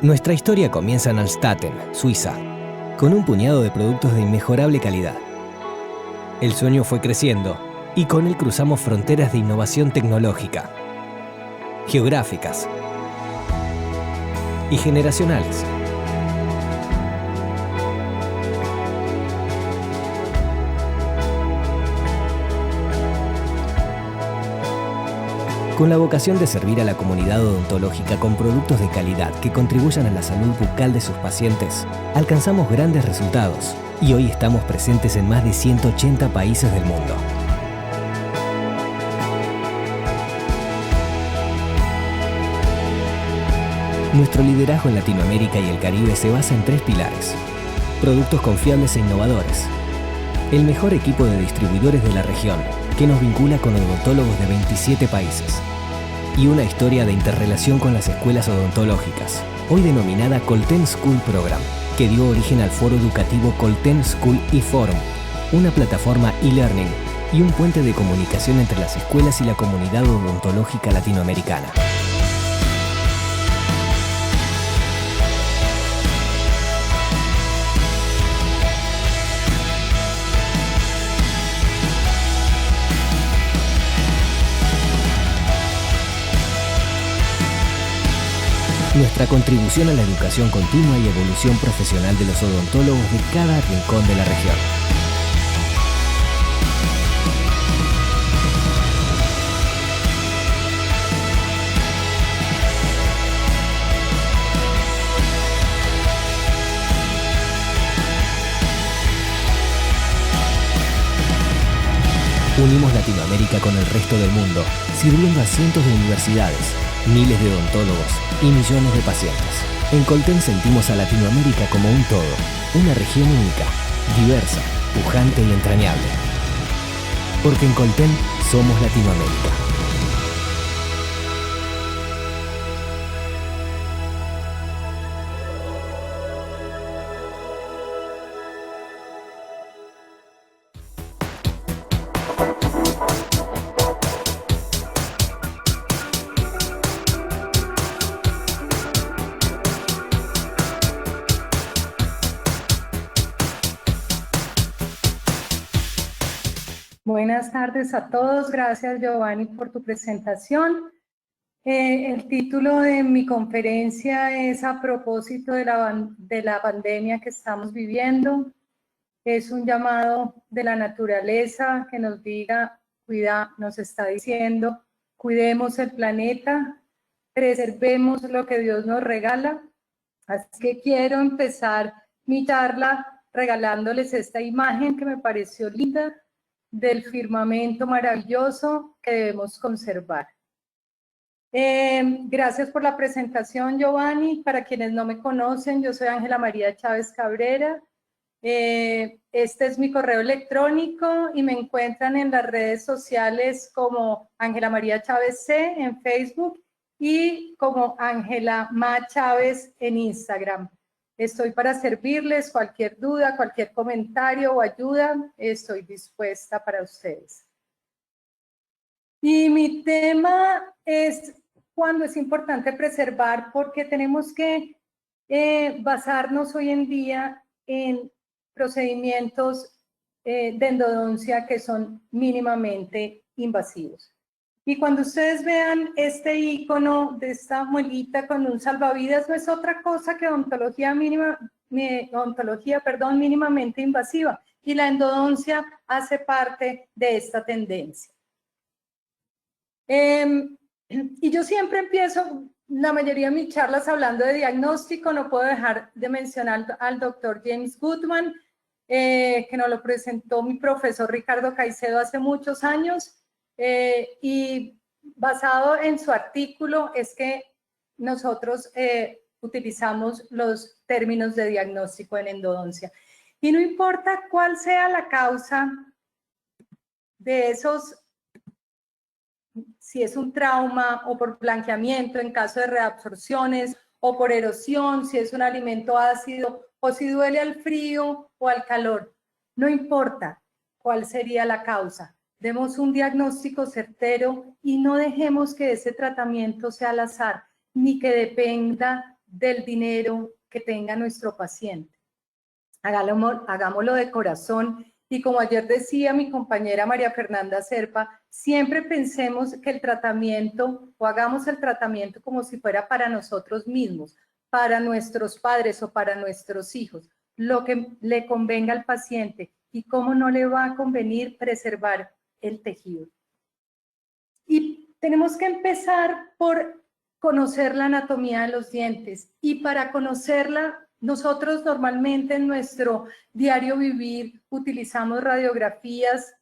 Nuestra historia comienza en Alstaten, Suiza, con un puñado de productos de inmejorable calidad. El sueño fue creciendo y con él cruzamos fronteras de innovación tecnológica, geográficas y generacionales. Con la vocación de servir a la comunidad odontológica con productos de calidad que contribuyan a la salud bucal de sus pacientes, alcanzamos grandes resultados y hoy estamos presentes en más de 180 países del mundo. Nuestro liderazgo en Latinoamérica y el Caribe se basa en 3 pilares: productos confiables e innovadores, el mejor equipo de distribuidores de la región, que nos vincula con odontólogos de 27 países, y una historia de interrelación con las escuelas odontológicas, hoy denominada Colten School Program, que dio origen al foro educativo Colten School e-Forum, una plataforma e-learning y un puente de comunicación entre las escuelas y la comunidad odontológica latinoamericana. Nuestra contribución a la educación continua y evolución profesional de los odontólogos de cada rincón de la región. Unimos Latinoamérica con el resto del mundo, sirviendo a cientos de universidades, miles de odontólogos y millones de pacientes. En Colten sentimos a Latinoamérica como un todo, una región única, diversa, pujante y entrañable. Porque en Colten somos Latinoamérica. Buenas tardes a todos. Gracias, Giovanni, por tu presentación. El título de mi conferencia es a propósito de la pandemia que estamos viviendo. Es un llamado de la naturaleza que nos diga, nos está diciendo, cuidemos el planeta, preservemos lo que Dios nos regala. Así que quiero empezar mi charla regalándoles esta imagen que me pareció linda, del firmamento maravilloso que debemos conservar. Gracias por la presentación, Giovanni. Para quienes no me conocen, yo soy Ángela María Chávez Cabrera. Este es mi correo electrónico y me encuentran en las redes sociales como Ángela María Chávez C en Facebook y como Ángela Ma Chávez en Instagram. Estoy para servirles. Cualquier duda, cualquier comentario o ayuda, estoy dispuesta para ustedes. Y mi tema es cuándo es importante preservar, porque tenemos que basarnos hoy en día en procedimientos de endodoncia que son mínimamente invasivos. Y cuando ustedes vean este icono de esta muelita con un salvavidas, no es otra cosa que odontología mínimamente invasiva. Y la endodoncia hace parte de esta tendencia. Y yo siempre empiezo la mayoría de mis charlas hablando de diagnóstico. No puedo dejar de mencionar al doctor James Goodman, que nos lo presentó mi profesor Ricardo Caicedo hace muchos años. Y basado en su artículo es que nosotros utilizamos los términos de diagnóstico en endodoncia. Y no importa cuál sea la causa de esos, si es un trauma o por blanqueamiento en caso de reabsorciones o por erosión, si es un alimento ácido o si duele al frío o al calor, no importa cuál sería la causa. Demos un diagnóstico certero y no dejemos que ese tratamiento sea al azar, ni que dependa del dinero que tenga nuestro paciente. Hagámoslo de corazón. Y como ayer decía mi compañera María Fernanda Serpa, siempre pensemos que el tratamiento, o hagamos el tratamiento como si fuera para nosotros mismos, para nuestros padres o para nuestros hijos, lo que le convenga al paciente y cómo no le va a convenir preservar el tejido. Y tenemos que empezar por conocer la anatomía de los dientes, y para conocerla, nosotros normalmente en nuestro diario vivir utilizamos radiografías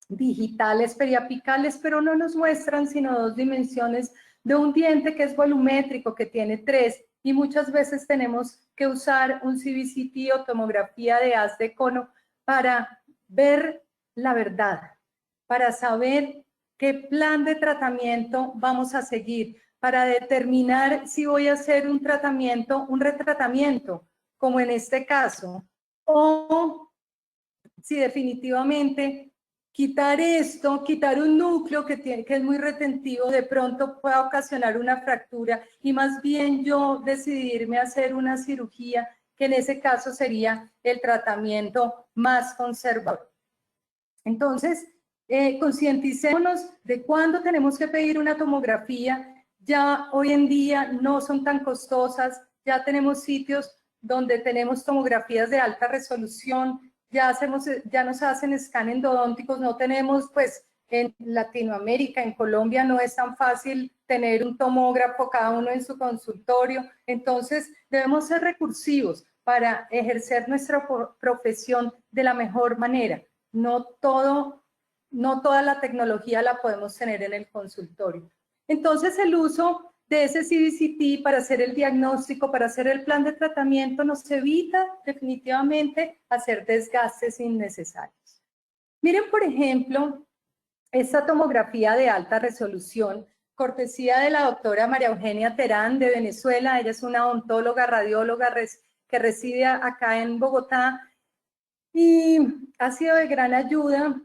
digitales periapicales, pero no nos muestran sino 2 dimensiones de un diente que es volumétrico, que tiene 3, y muchas veces tenemos que usar un CBCT o tomografía de haz de cono para ver la verdad, para saber qué plan de tratamiento vamos a seguir, para determinar si voy a hacer un tratamiento, un retratamiento, como en este caso, o si definitivamente quitar esto, quitar un núcleo que es muy retentivo, de pronto pueda ocasionar una fractura, y más bien yo decidirme a hacer una cirugía, que en ese caso sería el tratamiento más conservador. Entonces, concienticémonos de cuándo tenemos que pedir una tomografía. Ya hoy en día no son tan costosas, ya tenemos sitios donde tenemos tomografías de alta resolución, ya nos hacen escáner endodónticos, no tenemos, pues en Latinoamérica, en Colombia no es tan fácil tener un tomógrafo cada uno en su consultorio. Entonces debemos ser recursivos para ejercer nuestra profesión de la mejor manera. No toda la tecnología la podemos tener en el consultorio. Entonces el uso de ese CBCT para hacer el diagnóstico, para hacer el plan de tratamiento, nos evita definitivamente hacer desgastes innecesarios. Miren, por ejemplo, esta tomografía de alta resolución, cortesía de la doctora María Eugenia Terán de Venezuela. Ella es una odontóloga, radióloga que reside acá en Bogotá, y ha sido de gran ayuda.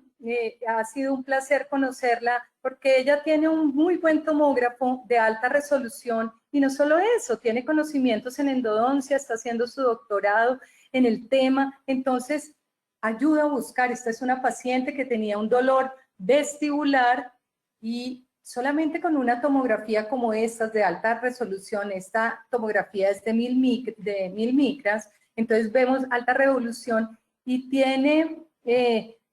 Ha sido un placer conocerla, porque ella tiene un muy buen tomógrafo de alta resolución, y no solo eso, tiene conocimientos en endodoncia, está haciendo su doctorado en el tema. Entonces ayuda a buscar. Esta es una paciente que tenía un dolor vestibular, y solamente con una tomografía como estas de alta resolución, esta tomografía es de 1000 micras, entonces vemos alta resolución, y tiene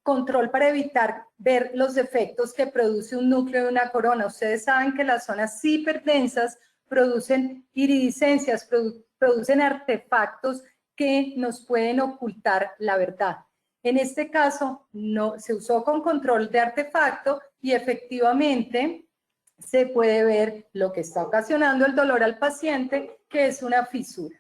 control para evitar ver los defectos que produce un núcleo de una corona. Ustedes saben que las zonas hiperdensas producen iridiscencias, producen artefactos que nos pueden ocultar la verdad. En este caso, no se usó con control de artefacto, y efectivamente se puede ver lo que está ocasionando el dolor al paciente, que es una fisura.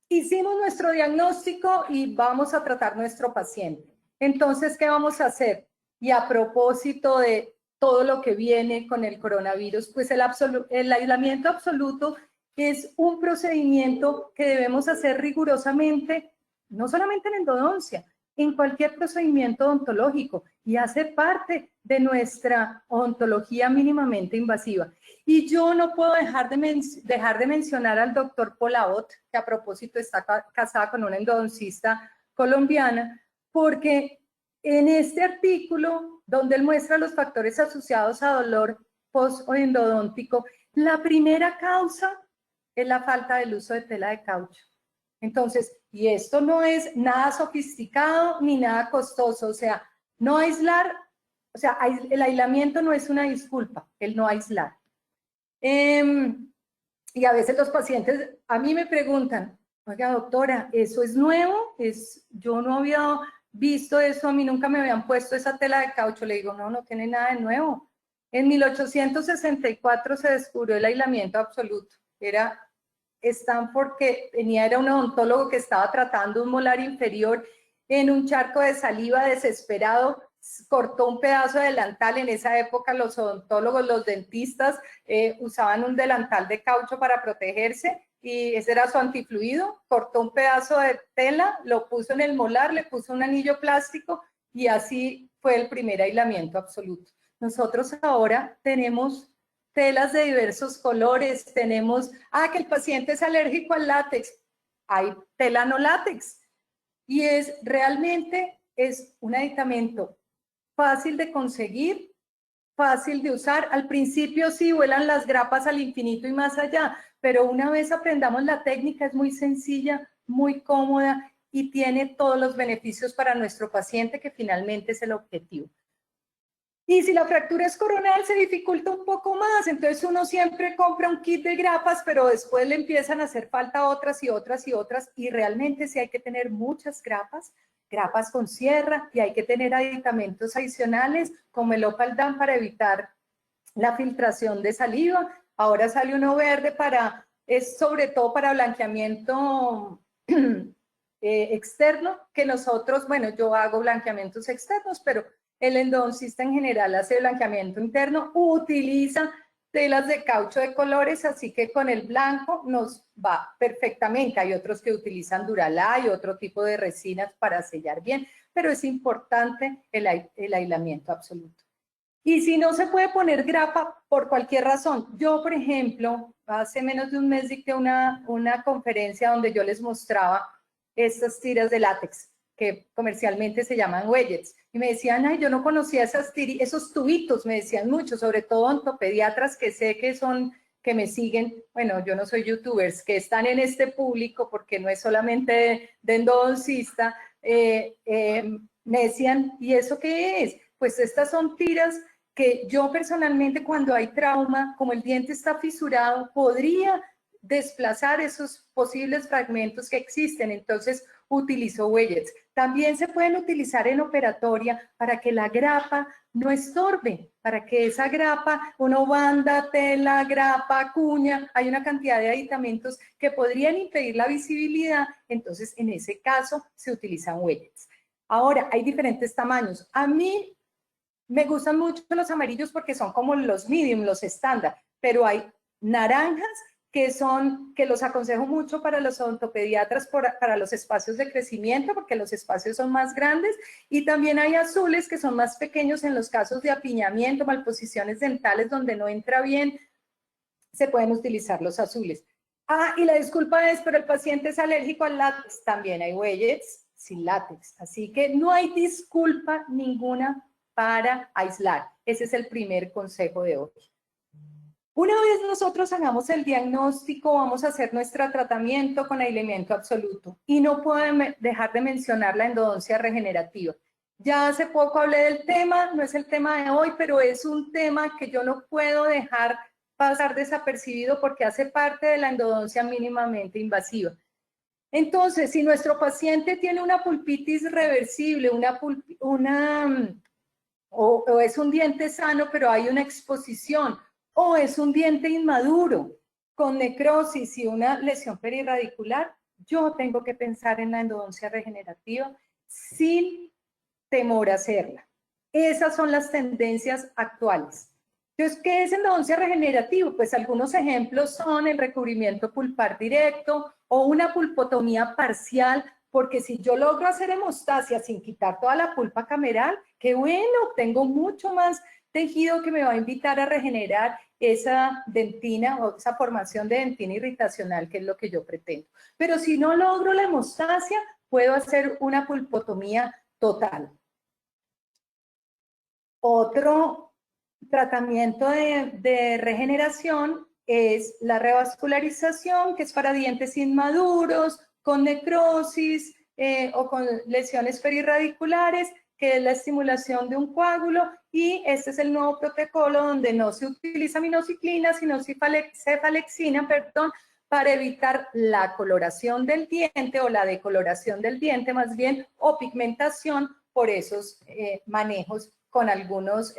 Hicimos nuestro diagnóstico y vamos a tratar nuestro paciente. Entonces, ¿qué vamos a hacer? Y a propósito de todo lo que viene con el coronavirus, pues el aislamiento absoluto es un procedimiento que debemos hacer rigurosamente, no solamente en endodoncia, en cualquier procedimiento odontológico, y hace parte de nuestra odontología mínimamente invasiva. Y yo no puedo dejar de mencionar al doctor Polabot, que a propósito está casada con una endodoncista colombiana, porque en este artículo, donde él muestra los factores asociados a dolor post-endodóntico, la primera causa es la falta del uso de tela de caucho. Entonces, y esto no es nada sofisticado ni nada costoso, o sea, no aislar, o sea, el aislamiento no es una disculpa, el no aislar. Y a veces los pacientes a mí me preguntan, oiga doctora, ¿eso es nuevo? Yo no había visto eso, a mí nunca me habían puesto esa tela de caucho. Le digo, no, no tiene nada de nuevo. En 1864 se descubrió el aislamiento absoluto. Era Stanford, que era un odontólogo que estaba tratando un molar inferior en un charco de saliva, desesperado, cortó un pedazo de delantal. En esa época los odontólogos, los dentistas usaban un delantal de caucho para protegerse, y ese era su antifluido. Cortó un pedazo de tela, lo puso en el molar, le puso un anillo plástico, y así fue el primer aislamiento absoluto. Nosotros ahora tenemos telas de diversos colores, tenemos, que el paciente es alérgico al látex, hay tela no látex, y realmente es un aditamento fácil de conseguir, fácil de usar. Al principio sí vuelan las grapas al infinito y más allá, pero una vez aprendamos la técnica es muy sencilla, muy cómoda y tiene todos los beneficios para nuestro paciente, que finalmente es el objetivo. Y si la fractura es coronal se dificulta un poco más, entonces uno siempre compra un kit de grapas, pero después le empiezan a hacer falta otras y otras y otras, y realmente sí hay que tener muchas grapas con sierra, y hay que tener aditamentos adicionales como el Opal-Dan para evitar la filtración de saliva. Ahora sale uno verde es sobre todo para blanqueamiento externo, que nosotros, bueno, yo hago blanqueamientos externos, pero el endodoncista en general hace blanqueamiento interno, utiliza telas de caucho de colores, así que con el blanco nos va perfectamente. Hay otros que utilizan Duralay y otro tipo de resinas para sellar bien, pero es importante el aislamiento absoluto. Y si no se puede poner grapa por cualquier razón, yo, por ejemplo, hace menos de un mes dicté una conferencia donde yo les mostraba estas tiras de látex, que comercialmente se llaman wedgets, y me decían, ay, yo no conocía esos tubitos, me decían mucho, sobre todo ontopediatras que sé que me siguen, bueno, yo no soy youtubers, que están en este público, porque no es solamente de endodoncista, me decían, ¿y eso qué es? Pues estas son tiras que yo personalmente, cuando hay trauma, como el diente está fisurado, podría desplazar esos posibles fragmentos que existen, entonces utilizo wedgets. También se pueden utilizar en operatoria para que la grapa no estorbe, para que esa grapa, uno banda, tela, grapa, cuña, hay una cantidad de aditamentos que podrían impedir la visibilidad, entonces en ese caso se utilizan wedgets. Ahora, hay diferentes tamaños. A mí me gustan mucho los amarillos porque son como los medium, los estándar, pero hay naranjas que los aconsejo mucho para los odontopediatras, para los espacios de crecimiento, porque los espacios son más grandes, y también hay azules que son más pequeños en los casos de apiñamiento, malposiciones dentales donde no entra bien, se pueden utilizar los azules. Y la disculpa es, pero el paciente es alérgico al látex, también hay wedgets sin látex, así que no hay disculpa ninguna para aislar. Ese es el primer consejo de hoy. Una vez nosotros hagamos el diagnóstico, vamos a hacer nuestro tratamiento con aislamiento absoluto. Y no puedo dejar de mencionar la endodoncia regenerativa. Ya hace poco hablé del tema, no es el tema de hoy, pero es un tema que yo no puedo dejar pasar desapercibido porque hace parte de la endodoncia mínimamente invasiva. Entonces, si nuestro paciente tiene una pulpitis reversible, o es un diente sano, pero hay una exposición, o es un diente inmaduro con necrosis y una lesión perirradicular, yo tengo que pensar en la endodoncia regenerativa sin temor a hacerla. Esas son las tendencias actuales. Entonces, ¿qué es endodoncia regenerativa? Pues algunos ejemplos son el recubrimiento pulpar directo o una pulpotomía parcial, porque si yo logro hacer hemostasia sin quitar toda la pulpa cameral, qué bueno, tengo mucho más tejido que me va a invitar a regenerar esa dentina o esa formación de dentina irritacional, que es lo que yo pretendo. Pero si no logro la hemostasia, puedo hacer una pulpotomía total. Otro tratamiento de regeneración es la revascularización, que es para dientes inmaduros, con necrosis o con lesiones perirradiculares, que es la estimulación de un coágulo, y este es el nuevo protocolo donde no se utiliza minociclina, sino cefalexina, para evitar la coloración del diente o la decoloración del diente más bien, o pigmentación por esos manejos con algunos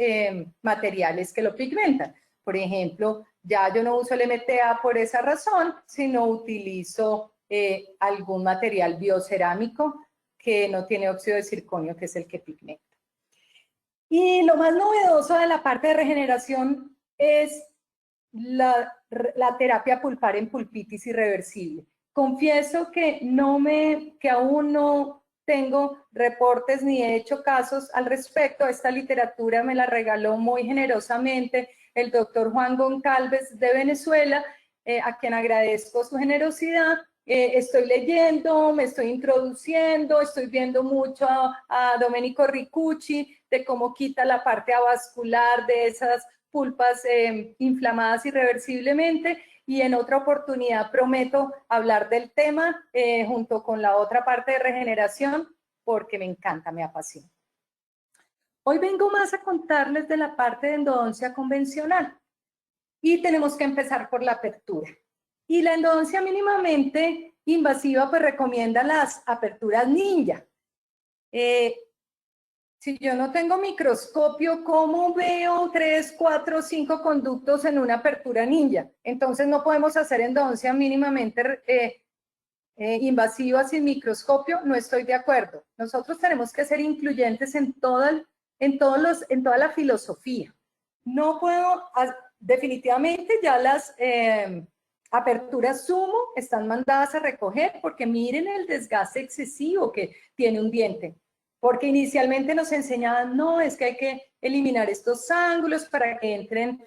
materiales que lo pigmentan. Por ejemplo, ya yo no uso el MTA por esa razón, sino utilizo algún material biocerámico que no tiene óxido de circonio, que es el que pigmenta. Y lo más novedoso de la parte de regeneración es la terapia pulpar en pulpitis irreversible. Confieso que aún no tengo reportes ni he hecho casos al respecto. Esta literatura me la regaló muy generosamente el doctor Juan Goncalves de Venezuela, a quien agradezco su generosidad. Estoy leyendo, me estoy introduciendo, estoy viendo mucho a Domenico Ricucci de cómo quita la parte avascular de esas pulpas inflamadas irreversiblemente, y en otra oportunidad prometo hablar del tema junto con la otra parte de regeneración, porque me encanta, me apasiona. Hoy vengo más a contarles de la parte de endodoncia convencional y tenemos que empezar por la apertura. Y la endodoncia mínimamente invasiva pues recomienda las aperturas ninja. Si yo no tengo microscopio, ¿cómo veo 3, 4, 5 conductos en una apertura ninja? Entonces no podemos hacer endodoncia mínimamente invasiva sin microscopio. No estoy de acuerdo. Nosotros tenemos que ser incluyentes en toda la filosofía. No puedo, definitivamente ya las aperturas sumo están mandadas a recoger, porque miren el desgaste excesivo que tiene un diente. Porque inicialmente nos enseñaban, no, es que hay que eliminar estos ángulos para que entren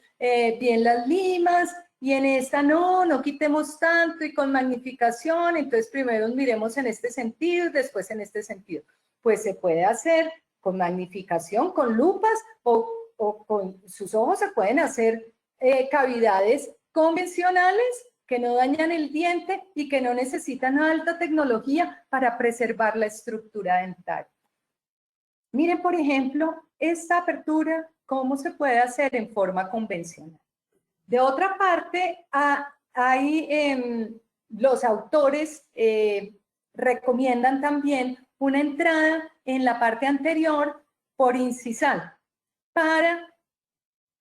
bien las limas, y en esta no quitemos tanto y con magnificación, entonces primero miremos en este sentido y después en este sentido. Pues se puede hacer con magnificación, con lupas, o con sus ojos se pueden hacer cavidades convencionales que no dañan el diente y que no necesitan alta tecnología para preservar la estructura dentaria. Miren, por ejemplo, esta apertura, cómo se puede hacer en forma convencional. De otra parte, los autores recomiendan también una entrada en la parte anterior por incisal para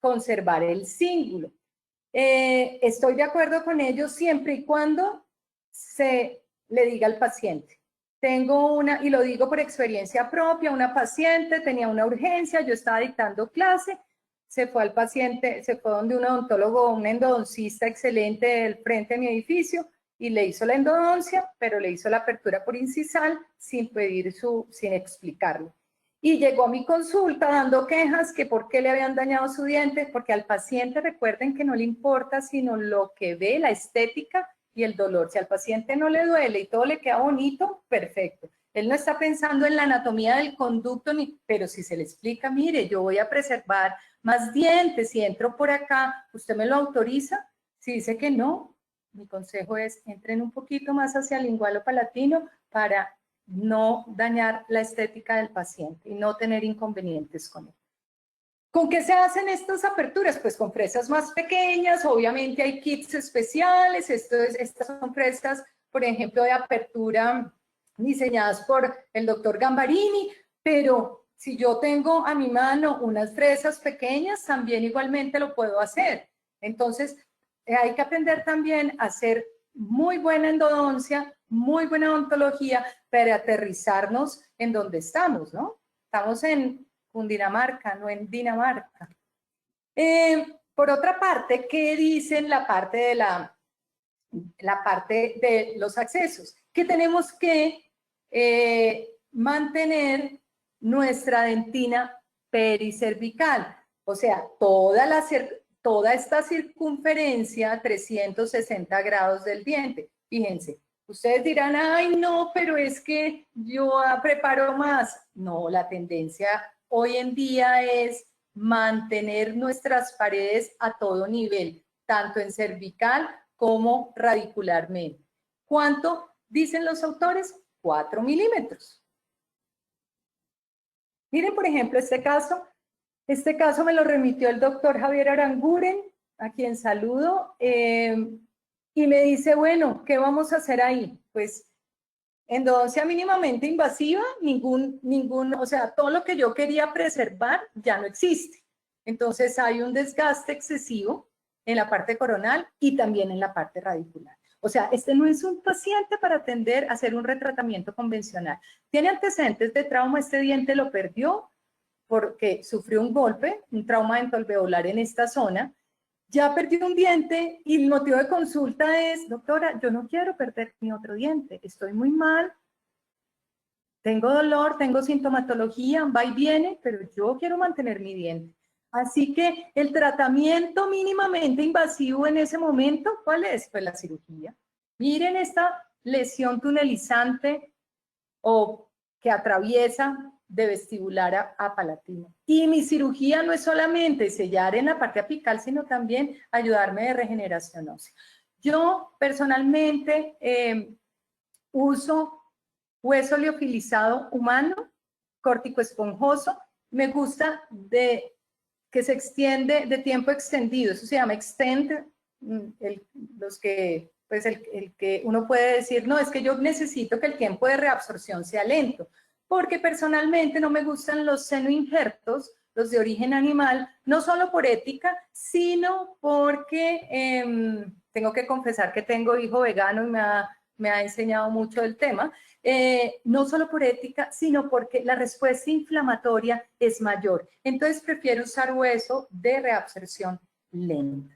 conservar el cíngulo. Estoy de acuerdo con ellos siempre y cuando se le diga al paciente. Tengo una, y lo digo por experiencia propia, una paciente tenía una urgencia, yo estaba dictando clase, se fue al paciente, se fue donde un odontólogo, un endodoncista excelente del frente de mi edificio, y le hizo la endodoncia, pero le hizo la apertura por incisal sin explicarlo. Y llegó a mi consulta dando quejas que por qué le habían dañado su diente, porque al paciente, recuerden que no le importa sino lo que ve, la estética y el dolor. Si al paciente no le duele y todo le queda bonito, perfecto. Él no está pensando en la anatomía del conducto, pero si se le explica, mire, yo voy a preservar más dientes, si entro por acá, ¿usted me lo autoriza? Si dice que no, mi consejo es entren un poquito más hacia el lingualo palatino para no dañar la estética del paciente y no tener inconvenientes con él. ¿Con qué se hacen estas aperturas? Pues con fresas más pequeñas, obviamente hay kits especiales, estas son fresas, por ejemplo, de apertura diseñadas por el doctor Gambarini, pero si yo tengo a mi mano unas fresas pequeñas, también igualmente lo puedo hacer. Entonces, hay que aprender también a hacer muy buena endodoncia, muy buena odontología para aterrizarnos en donde estamos, ¿no? Estamos en Cundinamarca, no en Dinamarca. Por otra parte, ¿qué dicen la parte de los accesos? Que tenemos que mantener nuestra dentina pericervical, o sea, toda esta circunferencia 360 grados del diente. Fíjense, ustedes dirán, ay no, pero es que yo preparo más. No, la tendencia hoy en día es mantener nuestras paredes a todo nivel, tanto en cervical como radicularmente. ¿Cuánto dicen los autores? 4 milímetros. Miren, por ejemplo, este caso me lo remitió el doctor Javier Aranguren, a quien saludo, y me dice, bueno, ¿qué vamos a hacer ahí? Pues endodoncia mínimamente invasiva, o sea, todo lo que yo quería preservar ya no existe. Entonces hay un desgaste excesivo en la parte coronal y también en la parte radicular. O sea, este no es un paciente para atender a hacer un retratamiento convencional. Tiene antecedentes de trauma, este diente lo perdió porque sufrió un golpe, un trauma dentoalveolar en esta zona, ya perdió un diente y el motivo de consulta es, doctora, yo no quiero perder mi otro diente, estoy muy mal, tengo dolor, tengo sintomatología, va y viene, pero yo quiero mantener mi diente. Así que el tratamiento mínimamente invasivo en ese momento, ¿cuál es? Pues la cirugía. Miren esta lesión tunelizante o que atraviesa de vestibular a palatino. Y mi cirugía no es solamente sellar en la parte apical, sino también ayudarme de regeneración ósea. Yo personalmente uso hueso liofilizado humano, corticoesponjoso. Me gusta que se extiende de tiempo extendido, eso se llama extend, el que uno puede decir, no, es que yo necesito que el tiempo de reabsorción sea lento, porque personalmente no me gustan los senoinjertos, los de origen animal, no solo por ética, sino porque tengo que confesar que tengo hijo vegano y me ha enseñado mucho del tema, no solo por ética, sino porque la respuesta inflamatoria es mayor. Entonces prefiero usar hueso de reabsorción lenta,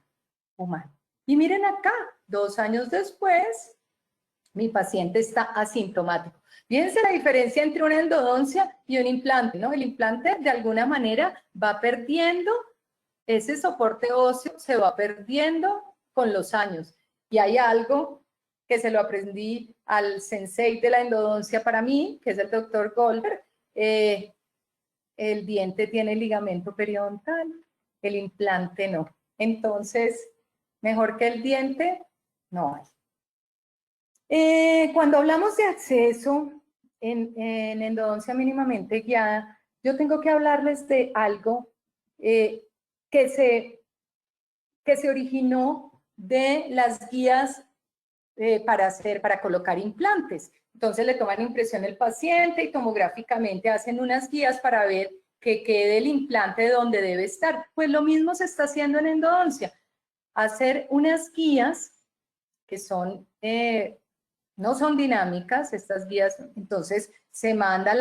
humano. Y miren acá, 2 años después, mi paciente está asintomático. Fíjense la diferencia entre una endodoncia y un implante, ¿no? El implante de alguna manera va perdiendo ese soporte óseo, se va perdiendo con los años. Y hay algo que se lo aprendí al sensei de la endodoncia para mí, que es el doctor Goldberg. El diente tiene ligamento periodontal, el implante no. Entonces, mejor que el diente, no hay. Cuando hablamos de acceso en endodoncia mínimamente guiada, yo tengo que hablarles de algo que se originó de las guías para colocar implantes. Entonces le toman impresión al paciente y tomográficamente hacen unas guías para ver que quede el implante donde debe estar. Pues lo mismo se está haciendo en endodoncia. Hacer unas guías que son, no son dinámicas, estas guías, entonces se manda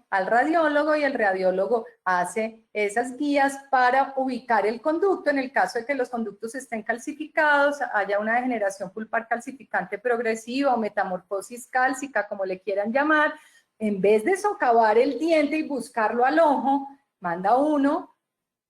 al radiólogo y el radiólogo hace esas guías para ubicar el conducto en el caso de que los conductos estén calcificados, haya una degeneración pulpar calcificante progresiva o metamorfosis cálcica, como le quieran llamar. En vez de socavar el diente y buscarlo al ojo, manda uno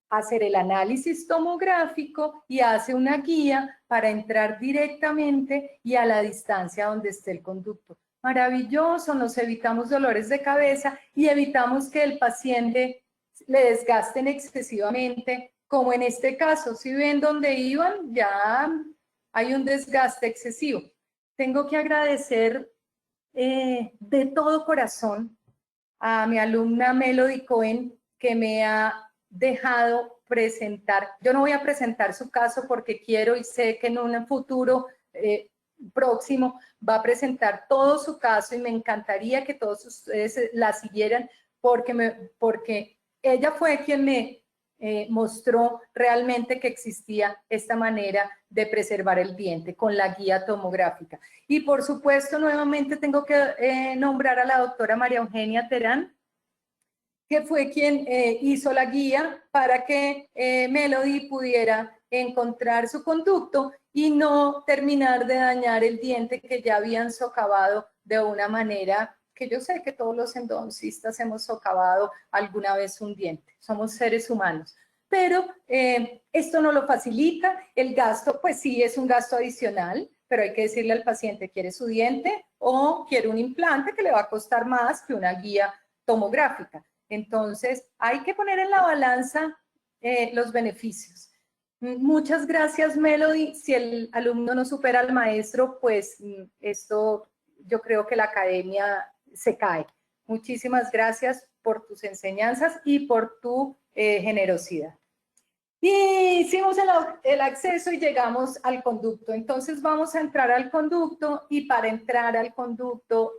hacer el análisis tomográfico y hace una guía para entrar directamente y a la distancia donde esté el conducto. Maravilloso, nos evitamos dolores de cabeza y evitamos que el paciente le desgasten excesivamente, como en este caso, si ven dónde iban, ya hay un desgaste excesivo. Tengo que agradecer de todo corazón a mi alumna Melody Cohen, que me ha dejado presentar. Yo no voy a presentar su caso porque quiero y sé que en un futuro próximo va a presentar todo su caso y me encantaría que todos ustedes la siguieran porque ella fue quien me mostró realmente que existía esta manera de preservar el diente con la guía tomográfica. Y por supuesto, nuevamente tengo que nombrar a la doctora María Eugenia Terán, que fue quien hizo la guía para que Melody pudiera encontrar su conducto y no terminar de dañar el diente que ya habían socavado de una manera que yo sé que todos los endodoncistas hemos socavado alguna vez un diente. Somos seres humanos. Pero esto no lo facilita. El gasto, pues sí, es un gasto adicional, pero hay que decirle al paciente, ¿quiere su diente o quiere un implante que le va a costar más que una guía tomográfica? Entonces, hay que poner en la balanza los beneficios. Muchas gracias, Melody. Si el alumno no supera al maestro, pues esto, yo creo que la academia se cae. Muchísimas gracias por tus enseñanzas y por tu generosidad. Y hicimos el acceso y llegamos al conducto. Entonces vamos a entrar al conducto y para entrar al conducto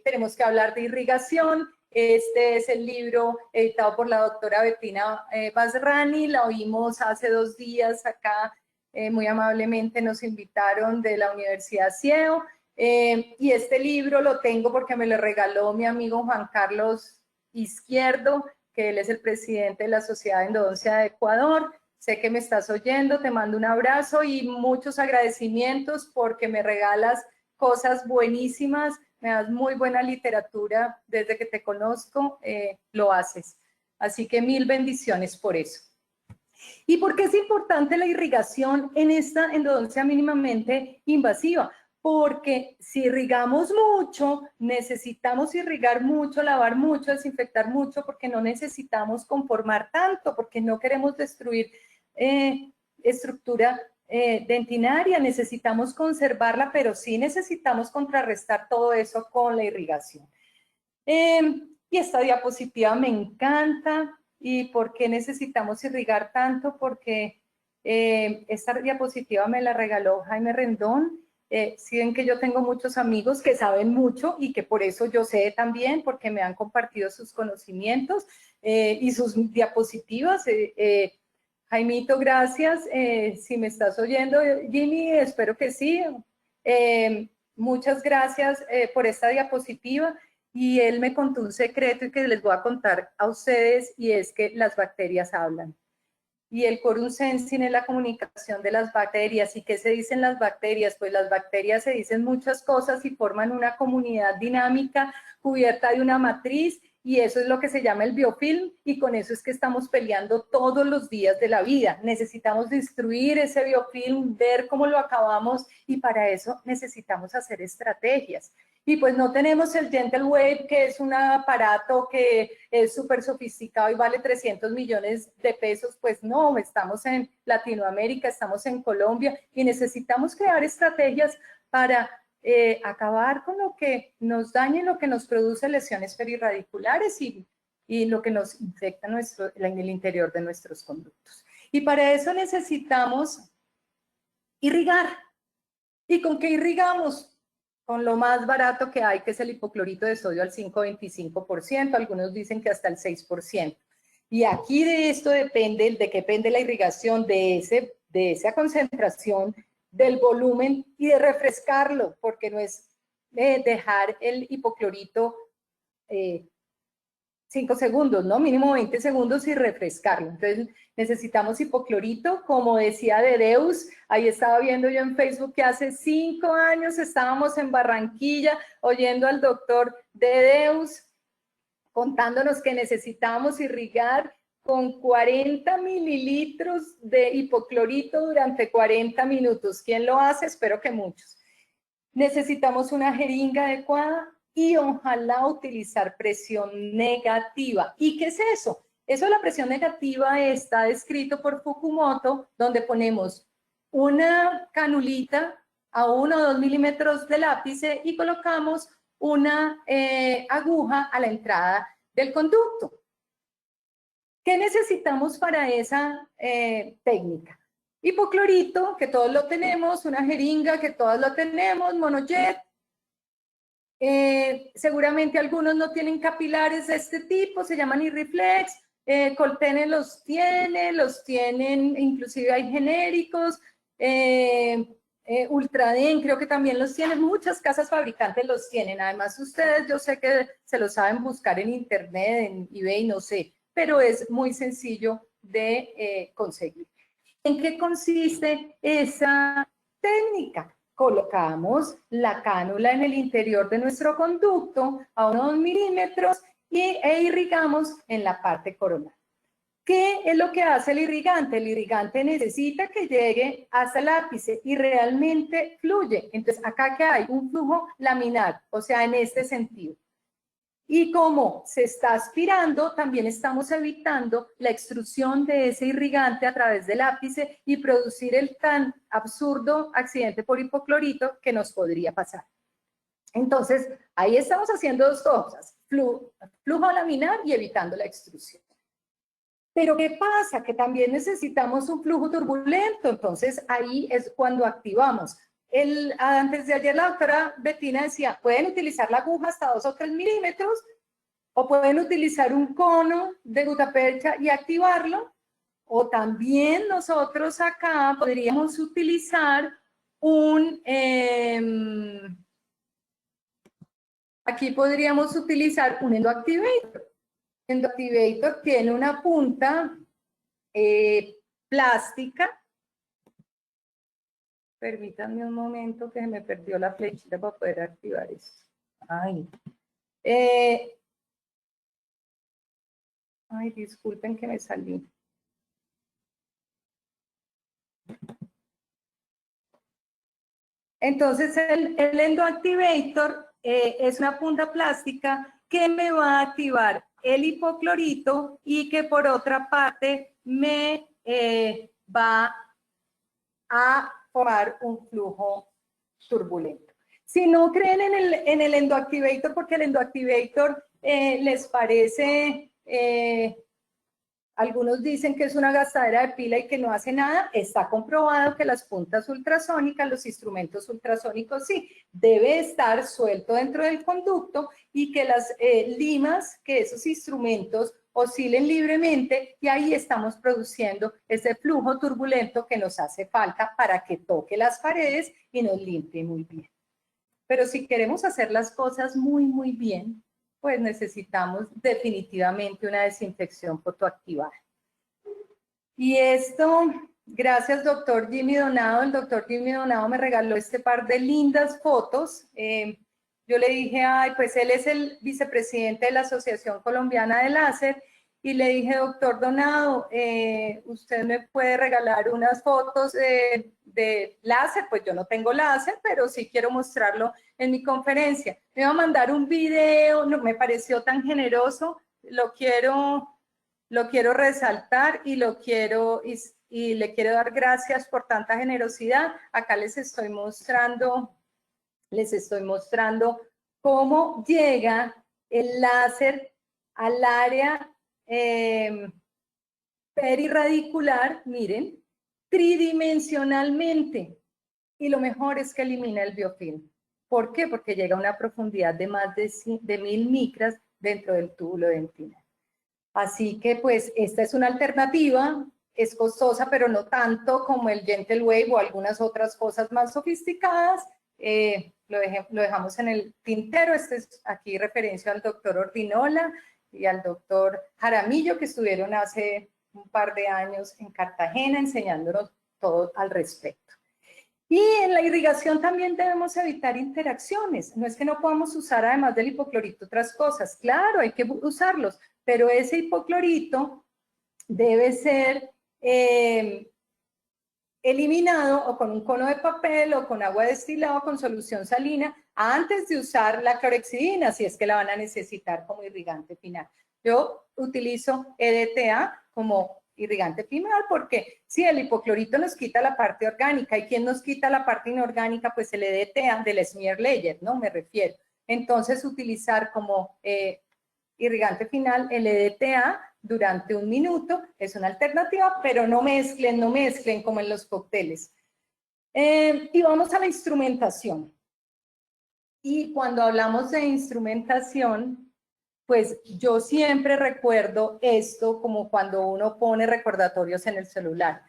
tenemos que hablar de irrigación. Este es el libro editado por la doctora Bettina Basrani. La oímos hace 2 días acá. Muy amablemente nos invitaron de la Universidad CIEO. Y este libro lo tengo porque me lo regaló mi amigo Juan Carlos Izquierdo, que él es el presidente de la Sociedad de Endodoncia de Ecuador. Sé que me estás oyendo, te mando un abrazo y muchos agradecimientos porque me regalas cosas buenísimas, me das muy buena literatura desde que te conozco, lo haces. Así que 1000 bendiciones por eso. ¿Y por qué es importante la irrigación en esta endodoncia mínimamente invasiva? Porque si irrigamos mucho, necesitamos irrigar mucho, lavar mucho, desinfectar mucho, porque no necesitamos conformar tanto, porque no queremos destruir estructura dentinaria, necesitamos conservarla, pero sí necesitamos contrarrestar todo eso con la irrigación. Y esta diapositiva me encanta. ¿Y por qué necesitamos irrigar tanto? Porque esta diapositiva me la regaló Jaime Rendón. Si ven que yo tengo muchos amigos que saben mucho y que por eso yo sé también, porque me han compartido sus conocimientos y sus diapositivas. Jaimito, gracias. Si me estás oyendo, Jimmy, espero que sí. Muchas gracias por esta diapositiva. Y él me contó un secreto y que les voy a contar a ustedes, y es que las bacterias hablan. Y el quorum sensing es la comunicación de las bacterias. ¿Y qué se dicen las bacterias? Pues las bacterias se dicen muchas cosas y forman una comunidad dinámica cubierta de una matriz, y eso es lo que se llama el biofilm, y con eso es que estamos peleando todos los días de la vida. Necesitamos destruir ese biofilm, ver cómo lo acabamos, y para eso necesitamos hacer estrategias. Y pues no tenemos el Gentle Wave, que es un aparato que es súper sofisticado y vale 300 millones de pesos. Pues no, estamos en Latinoamérica, estamos en Colombia, y necesitamos crear estrategias para acabar con lo que nos daña, lo que nos produce lesiones perirradiculares y lo que nos infecta en el interior de nuestros conductos. Y para eso necesitamos irrigar. ¿Y con qué irrigamos? Con lo más barato que hay, que es el hipoclorito de sodio al 5,25%, algunos dicen que hasta el 6%. Y aquí de esto depende, de qué depende la irrigación, de esa concentración, del volumen y de refrescarlo, porque no es dejar el hipoclorito 5 segundos, ¿no? Mínimo 20 segundos y refrescarlo. Entonces necesitamos hipoclorito, como decía Dedeus. Ahí estaba viendo yo en Facebook que hace 5 años estábamos en Barranquilla oyendo al doctor Dedeus contándonos que necesitábamos irrigar con 40 mililitros de hipoclorito durante 40 minutos. ¿Quién lo hace? Espero que muchos. Necesitamos una jeringa adecuada y ojalá utilizar presión negativa. ¿Y qué es eso? Eso de la presión negativa está descrito por Fukumoto, donde ponemos una canulita a 1 o 2 milímetros del ápice y colocamos una aguja a la entrada del conducto. ¿Qué necesitamos para esa técnica? Hipoclorito, que todos lo tenemos, una jeringa, que todos lo tenemos, monojet. Seguramente algunos no tienen capilares de este tipo, se llaman Irriflex. Coltene los tienen, inclusive hay genéricos. Ultraden creo que también los tienen, muchas casas fabricantes los tienen. Además ustedes, yo sé que se lo saben buscar en internet, en eBay, no sé, pero es muy sencillo de conseguir. ¿En qué consiste esa técnica? Colocamos la cánula en el interior de nuestro conducto a unos 2 milímetros e irrigamos en la parte coronal. ¿Qué es lo que hace el irrigante? El irrigante necesita que llegue hasta el ápice y realmente fluye. Entonces, acá que hay un flujo laminar, o sea, en este sentido. Y como se está aspirando, también estamos evitando la extrusión de ese irrigante a través del ápice y producir el tan absurdo accidente por hipoclorito que nos podría pasar. Entonces, ahí estamos haciendo dos cosas, flujo laminar y evitando la extrusión. Pero ¿qué pasa? Que también necesitamos un flujo turbulento, entonces ahí es cuando activamos. Antes de ayer la doctora Bettina decía, pueden utilizar la aguja hasta 2 o 3 milímetros o pueden utilizar un cono de gutapercha y activarlo, o también nosotros acá podríamos utilizar aquí podríamos utilizar un endoactivator. Endoactivator tiene una punta plástica. Permítanme un momento que se me perdió la flechita para poder activar esto. Ay. Ay, disculpen que me salí. Entonces, el endoactivator es una punta plástica que me va a activar el hipoclorito y que por otra parte me va a formar un flujo turbulento. Si no creen en el endoactivator, porque el endoactivator les parece, algunos dicen que es una gastadera de pila y que no hace nada, está comprobado que las puntas ultrasónicas, los instrumentos ultrasónicos sí, debe estar suelto dentro del conducto y que las limas, que esos instrumentos oscilen libremente y ahí estamos produciendo ese flujo turbulento que nos hace falta para que toque las paredes y nos limpie muy bien. Pero si queremos hacer las cosas muy, muy bien, pues necesitamos definitivamente una desinfección fotoactivada. Y esto, gracias doctor Jimmy Donado, el doctor Jimmy Donado me regaló este par de lindas fotos. Yo le dije, ay, pues él es el vicepresidente de la Asociación Colombiana de Láser, y le dije, doctor Donado, usted me puede regalar unas fotos de láser. Pues yo no tengo láser, pero sí quiero mostrarlo en mi conferencia. Me va a mandar un video, no, me pareció tan generoso, lo quiero resaltar y le quiero dar gracias por tanta generosidad. Acá les estoy mostrando cómo llega el láser al área perirradicular, miren, tridimensionalmente. Y lo mejor es que elimina el biofilm. ¿Por qué? Porque llega a una profundidad de más de 1000 micras dentro del túbulo dentinal. Así que pues esta es una alternativa, es costosa, pero no tanto como el Gentle Wave o algunas otras cosas más sofisticadas. Lo dejamos en el tintero. Este es aquí referencia al doctor Ordinola y al doctor Jaramillo, que estuvieron hace un par de años en Cartagena enseñándonos todo al respecto. Y en la irrigación también debemos evitar interacciones. No es que no podamos usar además del hipoclorito otras cosas. Claro, hay que usarlos, pero ese hipoclorito debe ser eliminado o con un cono de papel o con agua destilada o con solución salina antes de usar la clorhexidina, si es que la van a necesitar como irrigante final. Yo utilizo EDTA como irrigante final porque si el hipoclorito nos quita la parte orgánica, y ¿quién nos quita la parte inorgánica? Pues el EDTA del smear layer, ¿no? Me refiero. Entonces utilizar como irrigante final el EDTA durante 1 minuto es una alternativa, pero no mezclen como en los cócteles. Y vamos a la instrumentación. Y cuando hablamos de instrumentación, pues yo siempre recuerdo esto como cuando uno pone recordatorios en el celular.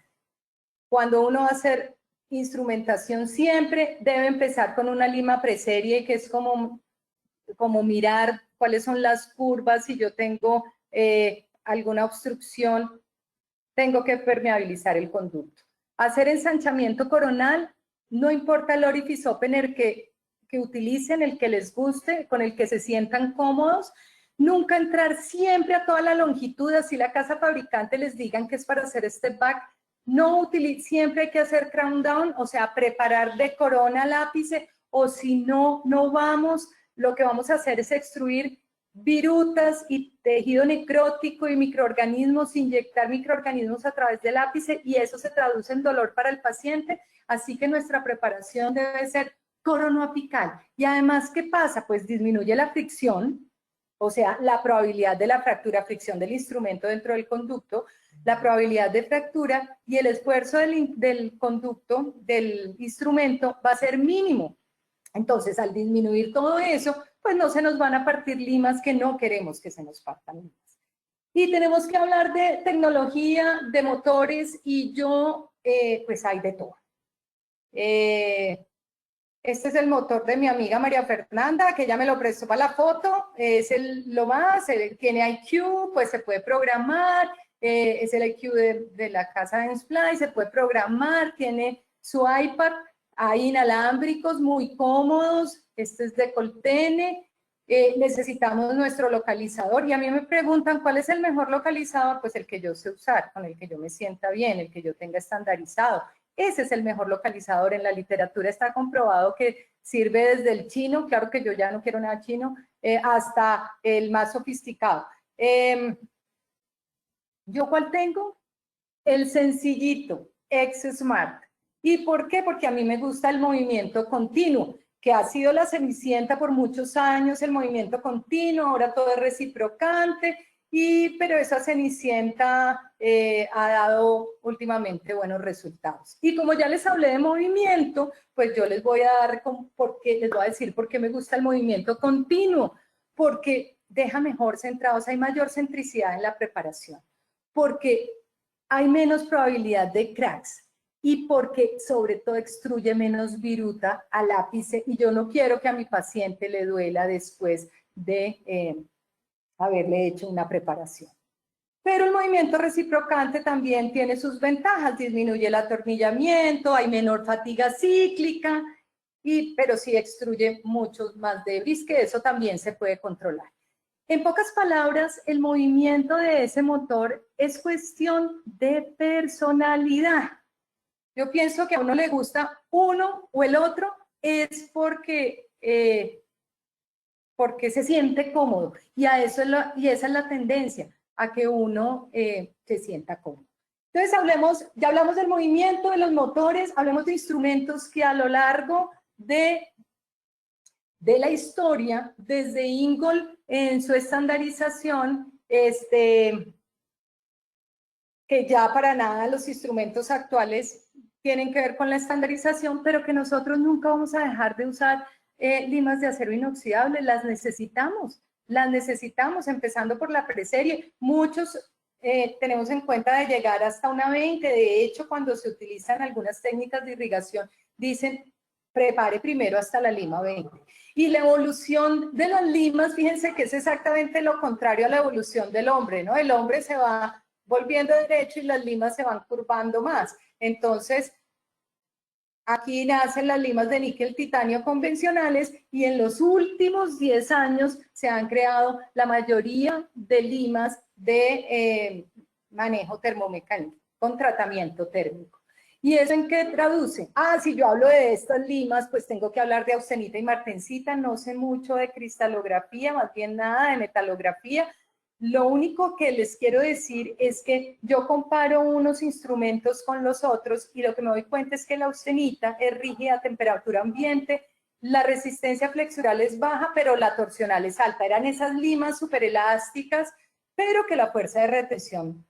Cuando uno va a hacer instrumentación siempre debe empezar con una lima preserie, que es como mirar cuáles son las curvas. Si yo tengo alguna obstrucción, tengo que permeabilizar el conducto. Hacer ensanchamiento coronal, no importa el orifice opener que utilicen, el que les guste, con el que se sientan cómodos. Nunca entrar siempre a toda la longitud, así la casa fabricante les digan que es para hacer step back. No siempre hay que hacer crown down, o sea, preparar de corona al ápice, o si no, no vamos. Lo que vamos a hacer es extruir virutas y tejido necrótico y microorganismos, inyectar microorganismos a través del ápice, y eso se traduce en dolor para el paciente. Así que nuestra preparación debe ser coronoapical. Y además, ¿qué pasa? Pues disminuye la fricción, o sea, la probabilidad de la fractura, fricción del instrumento dentro del conducto, la probabilidad de fractura, y el esfuerzo del conducto, del instrumento, va a ser mínimo. Entonces, al disminuir todo eso, pues no se nos van a partir limas, que no queremos que se nos partan limas. Y tenemos que hablar de tecnología, de motores, y yo, pues hay de todo. Este es el motor de mi amiga María Fernanda, que ella me lo prestó para la foto. Es lo más, tiene IQ, pues se puede programar. Es el IQ de la casa de Ensplay, se puede programar, tiene su iPad. Hay inalámbricos muy cómodos. Este es de Coltene. necesitamos nuestro localizador, y a mí me preguntan cuál es el mejor localizador. Pues el que yo sé usar, con el que yo me sienta bien, el que yo tenga estandarizado. Ese es el mejor localizador. En la literatura está comprobado que sirve desde el chino, claro que yo ya no quiero nada chino, hasta el más sofisticado. ¿Yo cuál tengo? El sencillito, X-Smart. ¿Y por qué? Porque a mí me gusta el movimiento continuo, que ha sido la cenicienta por muchos años, el movimiento continuo, ahora todo es reciprocante, pero esa cenicienta ha dado últimamente buenos resultados. Y como ya les hablé de movimiento, pues yo les voy a decir por qué me gusta el movimiento continuo, porque deja mejor centrados, hay mayor centricidad en la preparación, porque hay menos probabilidad de cracks, y porque sobre todo extruye menos viruta al ápice, y yo no quiero que a mi paciente le duela después de haberle hecho una preparación. Pero el movimiento reciprocante también tiene sus ventajas, disminuye el atornillamiento, hay menor fatiga cíclica, pero sí extruye muchos más debris, que eso también se puede controlar. En pocas palabras, el movimiento de ese motor es cuestión de personalidad. Yo pienso que a uno le gusta uno o el otro es porque se siente cómodo, y esa es la tendencia, a que uno se sienta cómodo. Entonces ya hablamos del movimiento, de los motores, hablemos de instrumentos que a lo largo de la historia, desde Ingold en su estandarización, que ya para nada los instrumentos actuales tienen que ver con la estandarización, pero que nosotros nunca vamos a dejar de usar limas de acero inoxidable. Las necesitamos, empezando por la preserie. Muchos tenemos en cuenta de llegar hasta una 20, de hecho cuando se utilizan algunas técnicas de irrigación, dicen prepare primero hasta la lima 20. Y la evolución de las limas, fíjense que es exactamente lo contrario a la evolución del hombre, ¿no? El hombre se va volviendo derecho y las limas se van curvando más. Entonces, aquí nacen las limas de níquel titanio convencionales, y en los últimos 10 años se han creado la mayoría de limas de manejo termomecánico, con tratamiento térmico. ¿Y eso en qué traduce? Si yo hablo de estas limas, pues tengo que hablar de austenita y martensita. No sé mucho de cristalografía, más bien nada de metalografía. Lo único que les quiero decir es que yo comparo unos instrumentos con los otros, y lo que me doy cuenta es que la austenita es rígida a temperatura ambiente, la resistencia flexural es baja, pero la torsional es alta. Eran esas limas súper elásticas, pero que la fuerza de retención,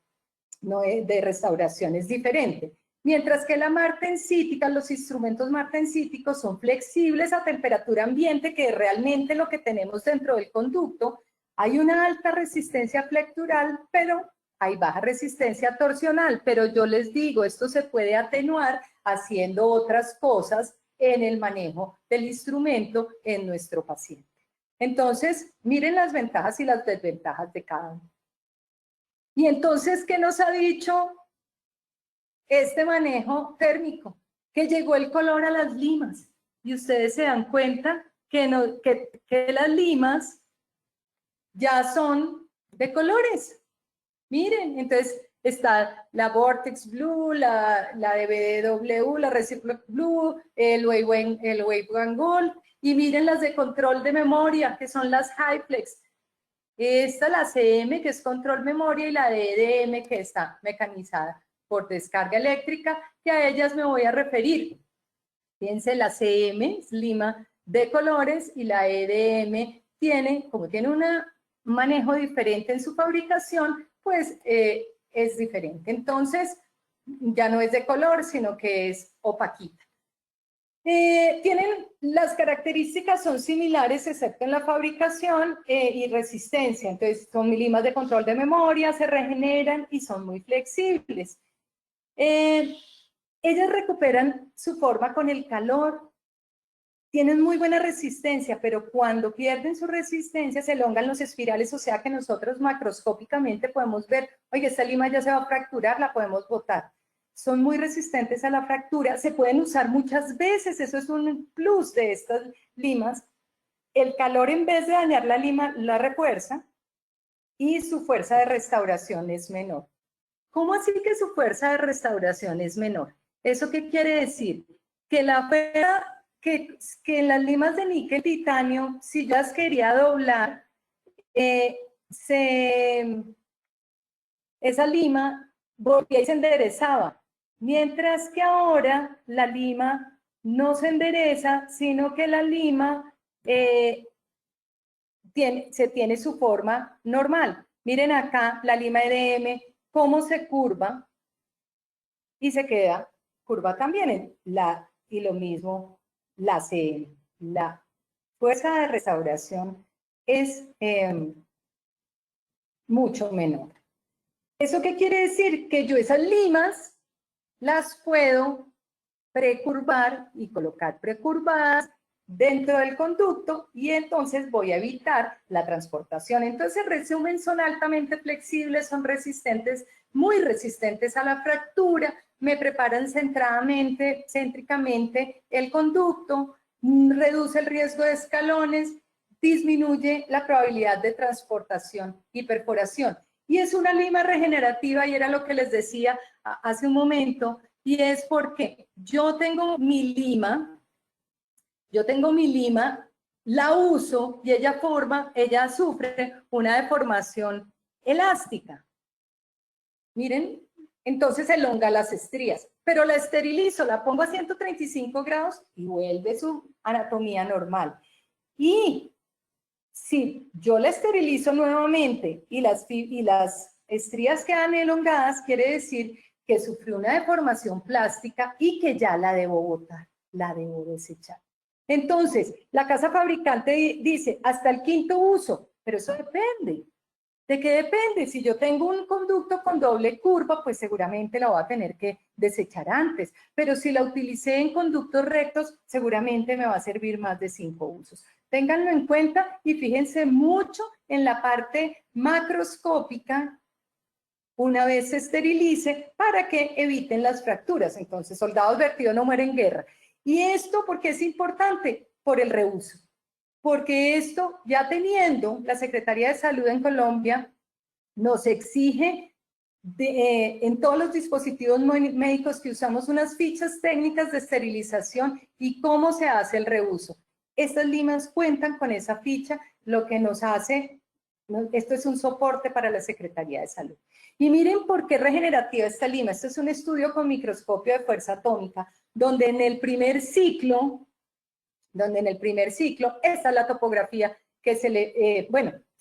de restauración, es diferente. Mientras que la martensítica, los instrumentos martensíticos son flexibles a temperatura ambiente, que es realmente lo que tenemos dentro del conducto. Hay una alta resistencia flexural, pero hay baja resistencia torsional. Pero yo les digo, esto se puede atenuar haciendo otras cosas en el manejo del instrumento en nuestro paciente. Entonces, miren las ventajas y las desventajas de cada uno. Y entonces, ¿qué nos ha dicho este manejo térmico? Que llegó el color a las limas, y ustedes se dan cuenta que las limas ya son de colores. Miren, entonces está la Vortex Blue, la de BDW, la Reciproc Blue, el Wave One Gold, y miren las de control de memoria, que son las Highflex. Esta, la CM, que es control memoria, y la de EDM, que está mecanizada por descarga eléctrica, que a ellas me voy a referir. Fíjense, la CM es lima de colores, y la EDM como tiene un manejo diferente en su fabricación, pues es diferente. Entonces, ya no es de color, sino que es opaquita. Las características son similares, excepto en la fabricación y resistencia. Entonces, son limas de control de memoria, se regeneran y son muy flexibles. Ellas recuperan su forma con el calor, tienen muy buena resistencia, pero cuando pierden su resistencia se elongan los espirales, o sea que nosotros macroscópicamente podemos ver, oye, esta lima ya se va a fracturar, la podemos botar. Son muy resistentes a la fractura, se pueden usar muchas veces, eso es un plus de estas limas, el calor en vez de dañar la lima la refuerza y su fuerza de restauración es menor. ¿Cómo así que su fuerza de restauración es menor? ¿Eso qué quiere decir? Que la fuerza que en las limas de níquel titanio, si yo las quería doblar, esa lima volvía y se enderezaba, mientras que ahora la lima no se endereza, sino que la lima tiene su forma normal. Miren acá la lima EDM, cómo se curva y se queda curva también. Y lo mismo la CM. La fuerza de restauración es mucho menor. ¿Eso qué quiere decir? Que yo esas limas las puedo precurvar y colocar precurvadas dentro del conducto y entonces voy a evitar la transportación. Entonces, en resumen, son altamente flexibles, son resistentes, muy resistentes a la fractura, me preparan céntricamente el conducto, reduce el riesgo de escalones, disminuye la probabilidad de transportación y perforación. Y es una lima regenerativa, y era lo que les decía hace un momento, y es porque yo tengo mi lima, la uso y ella sufre una deformación elástica. Miren, entonces elonga las estrías, pero la esterilizo, la pongo a 135 grados y vuelve su anatomía normal. Y si yo la esterilizo nuevamente y las estrías quedan elongadas, quiere decir que sufrió una deformación plástica y que ya la debo botar, la debo desechar. Entonces, la casa fabricante dice hasta el 5.º uso, pero eso depende. ¿De qué depende? Si yo tengo un conducto con doble curva, pues seguramente la voy a tener que desechar antes, pero si la utilicé en conductos rectos, seguramente me va a servir más de 5 usos. Ténganlo en cuenta y fíjense mucho en la parte macroscópica una vez se esterilice para que eviten las fracturas. Entonces, soldados vertidos no mueren en guerra. ¿Y esto por qué es importante? Por el reuso. Porque esto, ya teniendo la Secretaría de Salud en Colombia, nos exige en todos los dispositivos médicos que usamos unas fichas técnicas de esterilización y cómo se hace el reuso. Estas limas cuentan con esa ficha, lo que nos hace, esto es un soporte para la Secretaría de Salud. Y miren por qué regenerativa esta lima. Este es un estudio con microscopio de fuerza atómica, donde en el primer ciclo, esta es la topografía que se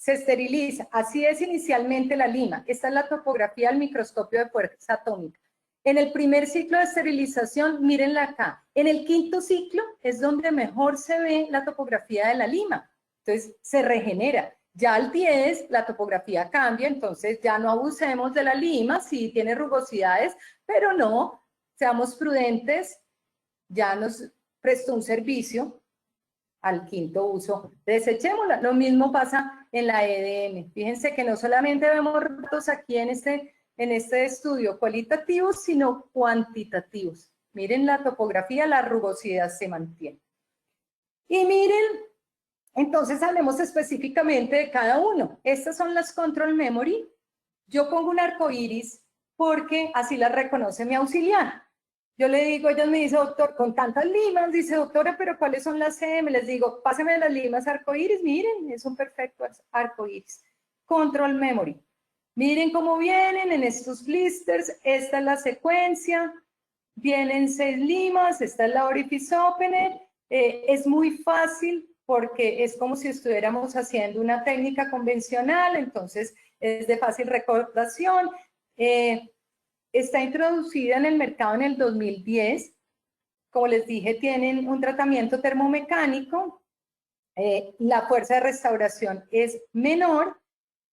esteriliza. Así es inicialmente la lima. Esta es la topografía del microscopio de fuerza atómica. En el primer ciclo de esterilización, mírenla acá. En el 5.º ciclo es donde mejor se ve la topografía de la lima. Entonces, se regenera. Ya al 10, la topografía cambia, entonces ya no abusemos de la lima, sí tiene rugosidades, pero no, seamos prudentes, ya nos prestó un servicio al 5.º uso, desechémosla. Lo mismo pasa en la EDM. Fíjense que no solamente vemos datos aquí en este estudio cualitativos, sino cuantitativos. Miren la topografía, la rugosidad se mantiene. Y miren, entonces hablemos específicamente de cada uno. Estas son las control memory. Yo pongo un arco iris porque así las reconoce mi auxiliar. Yo le digo, ellos me dicen, doctor, con tantas limas, dice, doctora, pero ¿cuáles son las CM? Les digo, páseme las limas arcoíris, miren, es un perfecto arcoíris. Control memory. Miren cómo vienen en estos blisters, esta es la secuencia, vienen 6 limas, esta es la orifice opener, es muy fácil porque es como si estuviéramos haciendo una técnica convencional, entonces es de fácil recordación. Está introducida en el mercado en el 2010. Como les dije, tienen un tratamiento termomecánico. La fuerza de restauración es menor.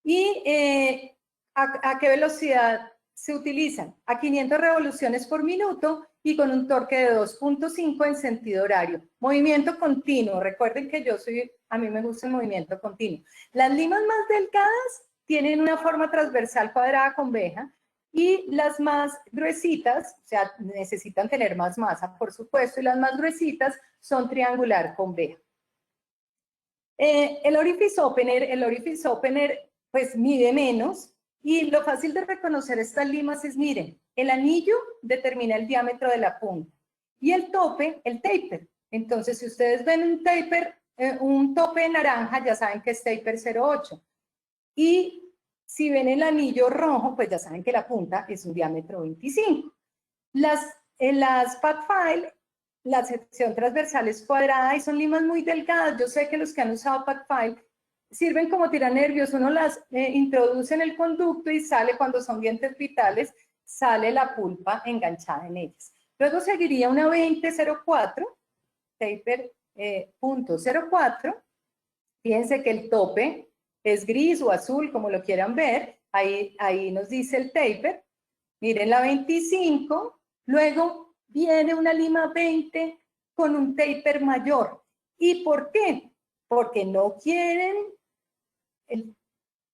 ¿Y a qué velocidad se utilizan? A 500 revoluciones por minuto y con un torque de 2.5 en sentido horario. Movimiento continuo. Recuerden que a mí me gusta el movimiento continuo. Las limas más delgadas tienen una forma transversal cuadrada conveja. Y las más gruesitas, o sea, necesitan tener más masa, por supuesto, y las más gruesitas son triangular conveja. El orifice opener pues mide menos, y lo fácil de reconocer estas limas es, miren, el anillo determina el diámetro de la punta y el tope, el taper. Entonces, si ustedes ven un tope naranja, ya saben que es taper 0.8. Y si ven el anillo rojo, pues ya saben que la punta es un diámetro 25. En las pad file, la sección transversal es cuadrada y son limas muy delgadas. Yo sé que los que han usado pad file sirven como tiranervios. Uno las introduce en el conducto y sale, cuando son dientes vitales, sale la pulpa enganchada en ellas. Luego seguiría una 20.04, taper .04. Fíjense que el tope es gris o azul, como lo quieran ver. Ahí nos dice el taper. Miren la 25. Luego viene una lima 20 con un taper mayor. ¿Y por qué? Porque no quieren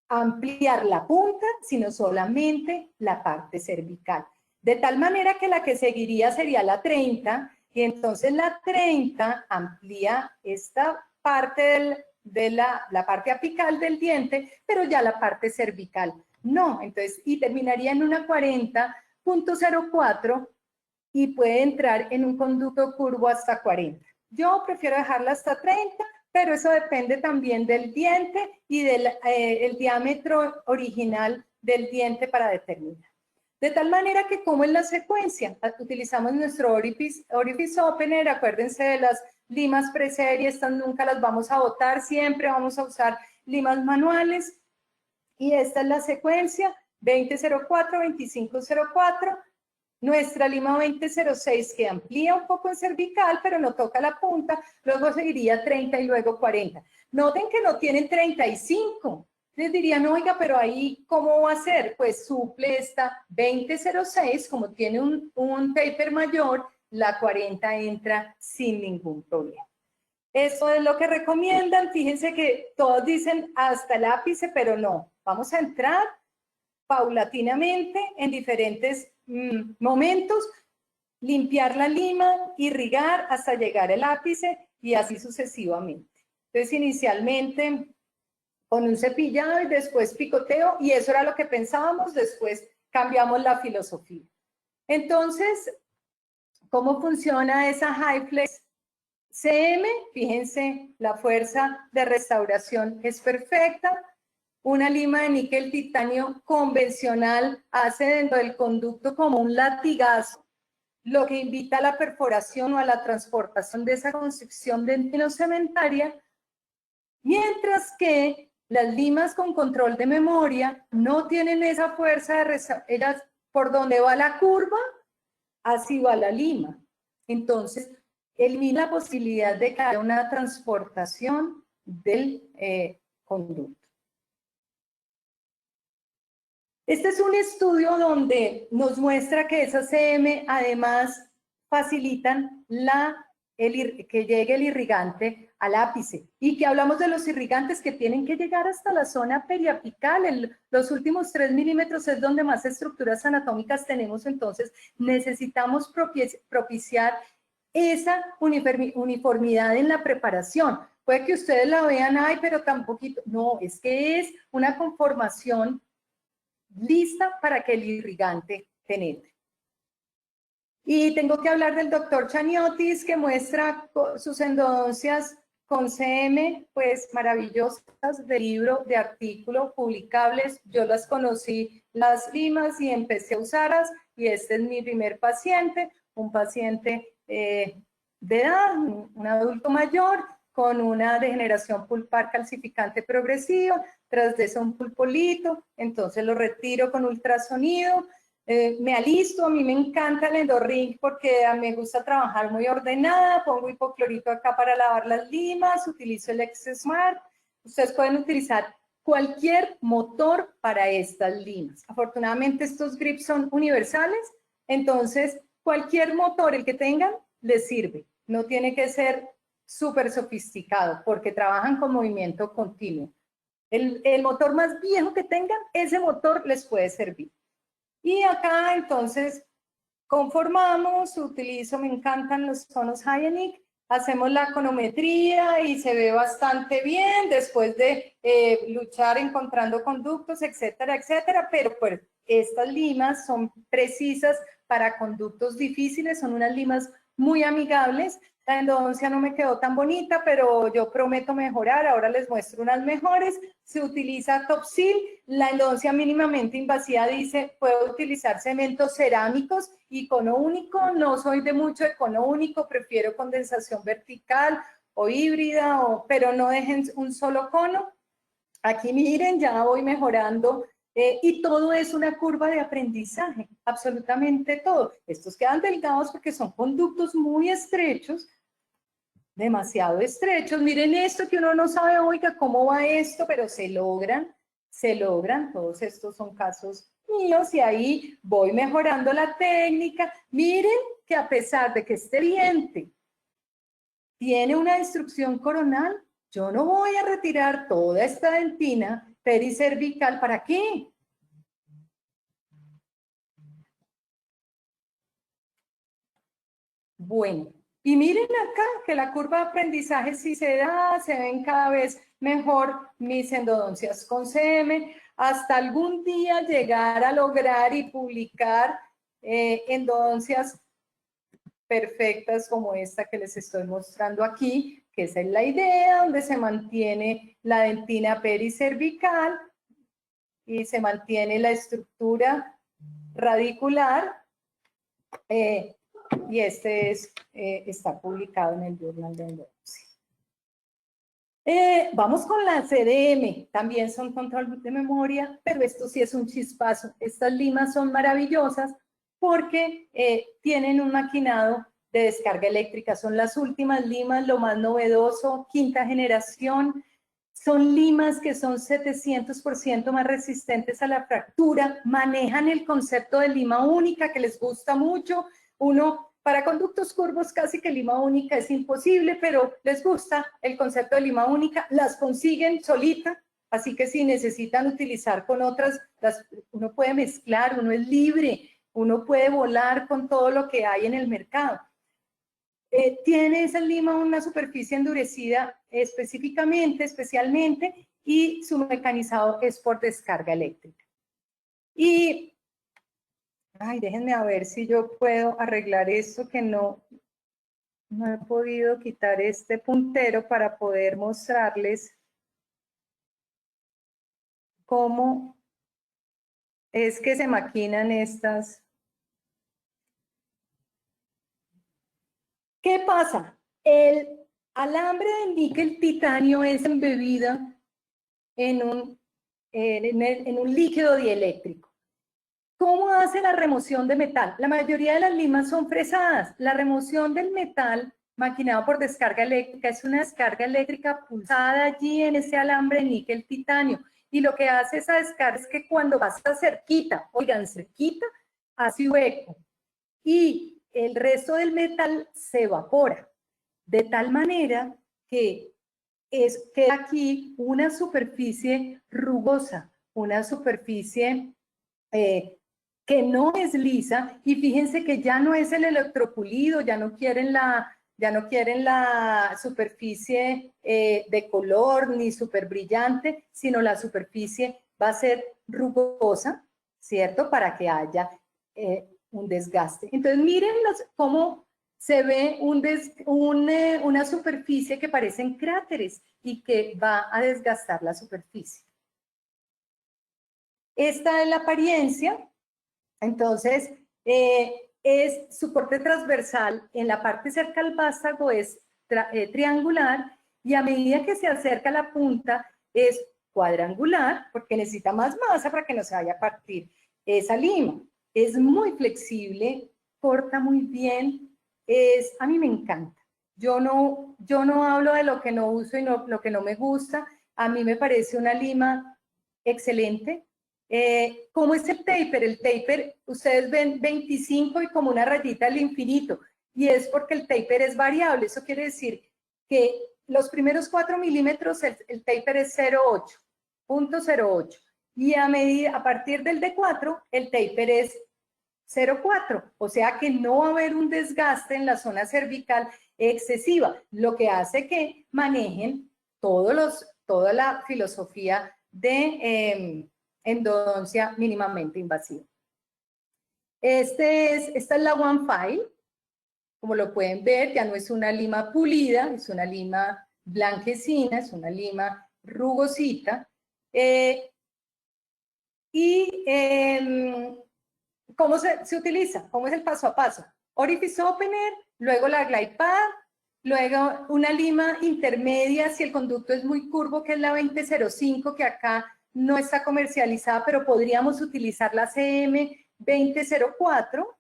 ampliar la punta, sino solamente la parte cervical. De tal manera que la que seguiría sería la 30, y entonces la 30 amplía esta parte de la parte apical del diente, pero ya la parte cervical no. Entonces, y terminaría en una 40.04 y puede entrar en un conducto curvo hasta 40. Yo prefiero dejarla hasta 30, pero eso depende también del diente y del el diámetro original del diente para determinar. De tal manera que, como en la secuencia, utilizamos nuestro orifice opener. Acuérdense de las limas preserie, estas nunca las vamos a botar, siempre vamos a usar limas manuales. Y esta es la secuencia: 20.04, 25.04, nuestra lima 20.06 que amplía un poco en cervical, pero no toca la punta, luego seguiría 30 y luego 40. Noten que no tienen 35. Les dirían, oiga, pero ahí, ¿cómo va a ser? Pues suple esta 20.06, como tiene un taper mayor, la 40 entra sin ningún problema. Eso es lo que recomiendan. Fíjense que todos dicen hasta el ápice, pero no. Vamos a entrar paulatinamente en diferentes momentos, limpiar la lima, irrigar hasta llegar al ápice y así sucesivamente. Entonces, inicialmente con un cepillado y después picoteo, y eso era lo que pensábamos. Después cambiamos la filosofía. Entonces, ¿cómo funciona esa HyFlex CM? Fíjense, la fuerza de restauración es perfecta. Una lima de níquel titanio convencional hace dentro del conducto como un latigazo, lo que invita a la perforación o a la transportación de esa construcción dentino-cementaria, mientras que las limas con control de memoria no tienen esa fuerza de restauración. Por donde va la curva, así va la lima. Entonces, elimina la posibilidad de que haya una transportación del conducto. Este es un estudio donde nos muestra que esas CM además facilitan que llegue el irrigante al ápice, y que hablamos de los irrigantes que tienen que llegar hasta la zona periapical. Los últimos 3 milímetros es donde más estructuras anatómicas tenemos. Entonces necesitamos propiciar esa uniformidad en la preparación. Puede que ustedes la vean, ay, pero tan poquito. No, es que es una conformación lista para que el irrigante penetre. Y tengo que hablar del doctor Chaniotis, que muestra sus endodoncias con CM, pues maravillosas, de libro, de artículo, publicables. Yo las conocí, las limas, y empecé a usarlas, y este es mi primer paciente, un paciente de edad, un adulto mayor, con una degeneración pulpar calcificante progresiva, tras de eso un pulpolito. Entonces lo retiro con ultrasonido, me alisto. A mí me encanta el EndoRing porque me gusta trabajar muy ordenada. Pongo hipoclorito acá para lavar las limas, utilizo el X-Smart. Ustedes pueden utilizar cualquier motor para estas limas. Afortunadamente estos grips son universales, entonces cualquier motor, el que tengan, les sirve. No tiene que ser súper sofisticado, porque trabajan con movimiento continuo. El motor más viejo que tengan, ese motor les puede servir. Y acá entonces conformamos, utilizo, me encantan los tonos Hyenic, hacemos la conometría y se ve bastante bien después de luchar encontrando conductos, etcétera, etcétera, pero pues estas limas son precisas para conductos difíciles, son unas limas muy amigables. La endodoncia no me quedó tan bonita, pero yo prometo mejorar. Ahora les muestro unas mejores. Se utiliza Topsil. La endodoncia mínimamente invasiva dice, puedo utilizar cementos cerámicos y cono único. No soy de mucho de cono único, prefiero condensación vertical o híbrida, pero no dejen un solo cono. Aquí miren, ya voy mejorando. Y todo es una curva de aprendizaje, absolutamente todo. Estos quedan delgados porque son conductos muy estrechos, demasiado estrechos. Miren esto que uno no sabe, oiga, cómo va esto, pero se logran. Todos estos son casos míos y ahí voy mejorando la técnica. Miren que a pesar de que este diente tiene una destrucción coronal, yo no voy a retirar toda esta dentina pericervical. ¿Para qué? Bueno, y miren acá que la curva de aprendizaje sí se da, se ven cada vez mejor mis endodoncias con CM, hasta algún día llegar a lograr y publicar endodoncias perfectas como esta que les estoy mostrando aquí, que esa es la idea, donde se mantiene la dentina pericervical y se mantiene la estructura radicular. Y este está publicado en el Journal de Endodoncia. Vamos con la CDM, también son control de memoria, pero esto sí es un chispazo. Estas limas son maravillosas porque tienen un maquinado de descarga eléctrica. Son las últimas limas, lo más novedoso, quinta generación. Son limas que son 700% más resistentes a la fractura, manejan el concepto de lima única que les gusta mucho. Uno, para conductos curvos casi que lima única es imposible, pero les gusta el concepto de lima única, las consiguen solita, así que si necesitan utilizar con otras, uno puede mezclar, uno es libre, uno puede volar con todo lo que hay en el mercado. Tiene esa lima una superficie endurecida especialmente, y su mecanizado es por descarga eléctrica. Y, déjenme a ver si yo puedo arreglar esto que no he podido quitar este puntero para poder mostrarles cómo es que se maquinan estas. ¿Qué pasa? El alambre de níquel titanio es embebida en un líquido dieléctrico. ¿Cómo hace la remoción de metal? La mayoría de las limas son fresadas. La remoción del metal maquinado por descarga eléctrica es una descarga eléctrica pulsada allí en ese alambre de níquel titanio. Y lo que hace esa descarga es que cuando pasa cerquita, oigan, cerquita, hace hueco. Y el resto del metal se evapora, de tal manera que queda aquí una superficie rugosa, una superficie que no es lisa, y fíjense que ya no es el electropulido, ya no quieren la superficie de color ni súper brillante, sino la superficie va a ser rugosa, ¿cierto? Para que haya un desgaste. Entonces miren cómo se ve una superficie que parecen cráteres y que va a desgastar la superficie. Esta es la apariencia. Entonces, es soporte transversal, en la parte cerca al vástago es triangular, y a medida que se acerca a la punta es cuadrangular, porque necesita más masa para que no se vaya a partir esa lima. Es muy flexible, corta muy bien, a mí me encanta. Yo no hablo de lo que no uso y lo que no me gusta. A mí me parece una lima excelente. ¿Cómo es el taper? El taper, ustedes ven 25 y como una rayita al infinito, y es porque el taper es variable. Eso quiere decir que los primeros 4 milímetros el taper es 0.8, y a partir del D4 el taper es 0,4, o sea que no va a haber un desgaste en la zona cervical excesiva, lo que hace que manejen toda la filosofía de endodoncia mínimamente invasiva. Esta es la One File. Como lo pueden ver, ya no es una lima pulida, es una lima blanquecina, es una lima rugosita. ¿Cómo se utiliza? ¿Cómo es el paso a paso? Orifice Opener, luego la Glide Pad, luego una lima intermedia si el conducto es muy curvo, que es la 2005, que acá no está comercializada, pero podríamos utilizar la CM 2004.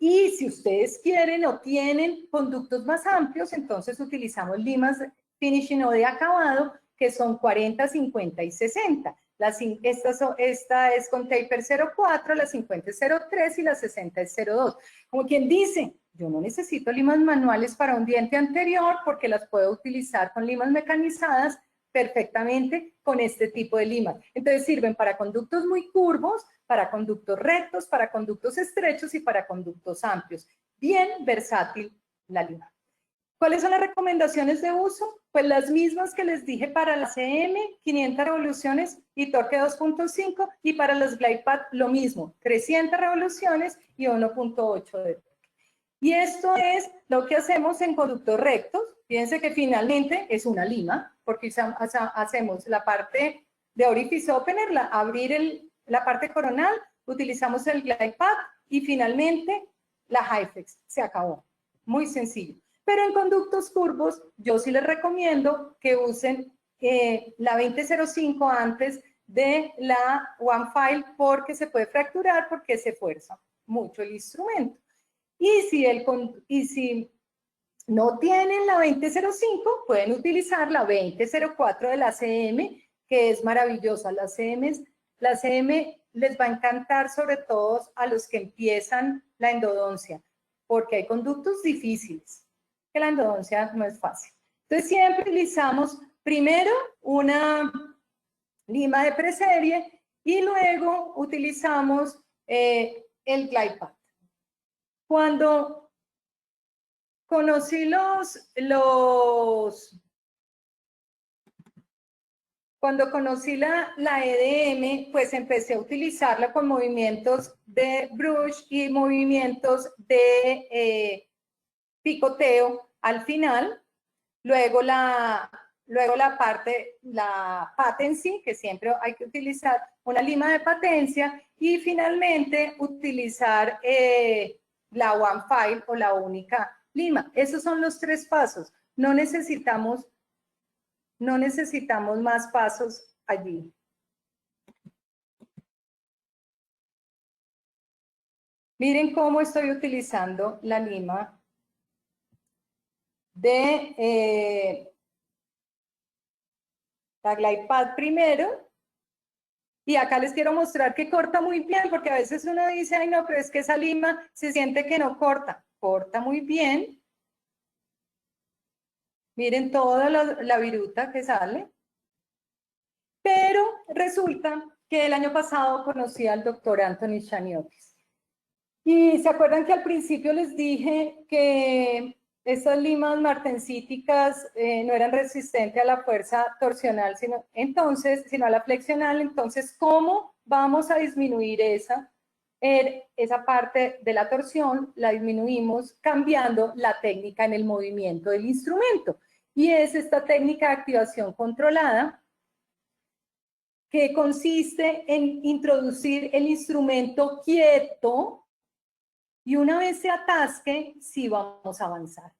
Y si ustedes quieren o tienen conductos más amplios, entonces utilizamos limas finishing o de acabado, que son 40, 50 y 60. Esta es con taper 0,4, la 50 es 0,3 y la 60 es 0,2. Como quien dice, yo no necesito limas manuales para un diente anterior porque las puedo utilizar con limas mecanizadas perfectamente con este tipo de limas. Entonces sirven para conductos muy curvos, para conductos rectos, para conductos estrechos y para conductos amplios. Bien versátil la lima. ¿Cuáles son las recomendaciones de uso? Pues las mismas que les dije para la CM, 500 revoluciones y torque 2.5, y para los Glide Pad lo mismo, 300 revoluciones y 1.8 de torque. Y esto es lo que hacemos en conductos rectos. Fíjense que finalmente es una lima, porque hacemos la parte de Orifice Opener, abrir la parte coronal, utilizamos el Glide Pad y finalmente la HyFlex. Se acabó. Muy sencillo. Pero en conductos curvos, yo sí les recomiendo que usen la 2005 antes de la One File porque se puede fracturar, porque se fuerza mucho el instrumento. Y si no tienen la 2005, pueden utilizar la 2004 de la CM, que es maravillosa. La CM les va a encantar, sobre todo a los que empiezan la endodoncia, porque hay conductos difíciles, que la endodoncia no es fácil. Entonces siempre utilizamos primero una lima de preserie y luego utilizamos el Glide Pad. Cuando conocí cuando conocí la EDM, pues empecé a utilizarla con movimientos de brush y movimientos de picoteo al final. Luego la patency, que siempre hay que utilizar una lima de patencia, y finalmente utilizar la One File o la única lima. Esos son los 3 pasos. No necesitamos más pasos allí. Miren cómo estoy utilizando la lima de la Glide Pad primero. Y acá les quiero mostrar que corta muy bien, porque a veces uno dice, ay no, pero es que esa lima se siente que no corta. Corta muy bien. Miren toda la viruta que sale. Pero resulta que el año pasado conocí al doctor Anthony Chaniotis. Y se acuerdan que al principio les dije que estas limas martensíticas no eran resistentes a la fuerza torsional, sino a la flexional. Entonces, ¿cómo vamos a disminuir esa parte de la torsión? La disminuimos cambiando la técnica en el movimiento del instrumento. Y es esta técnica de activación controlada, que consiste en introducir el instrumento quieto, y una vez se atasque, sí vamos a avanzar.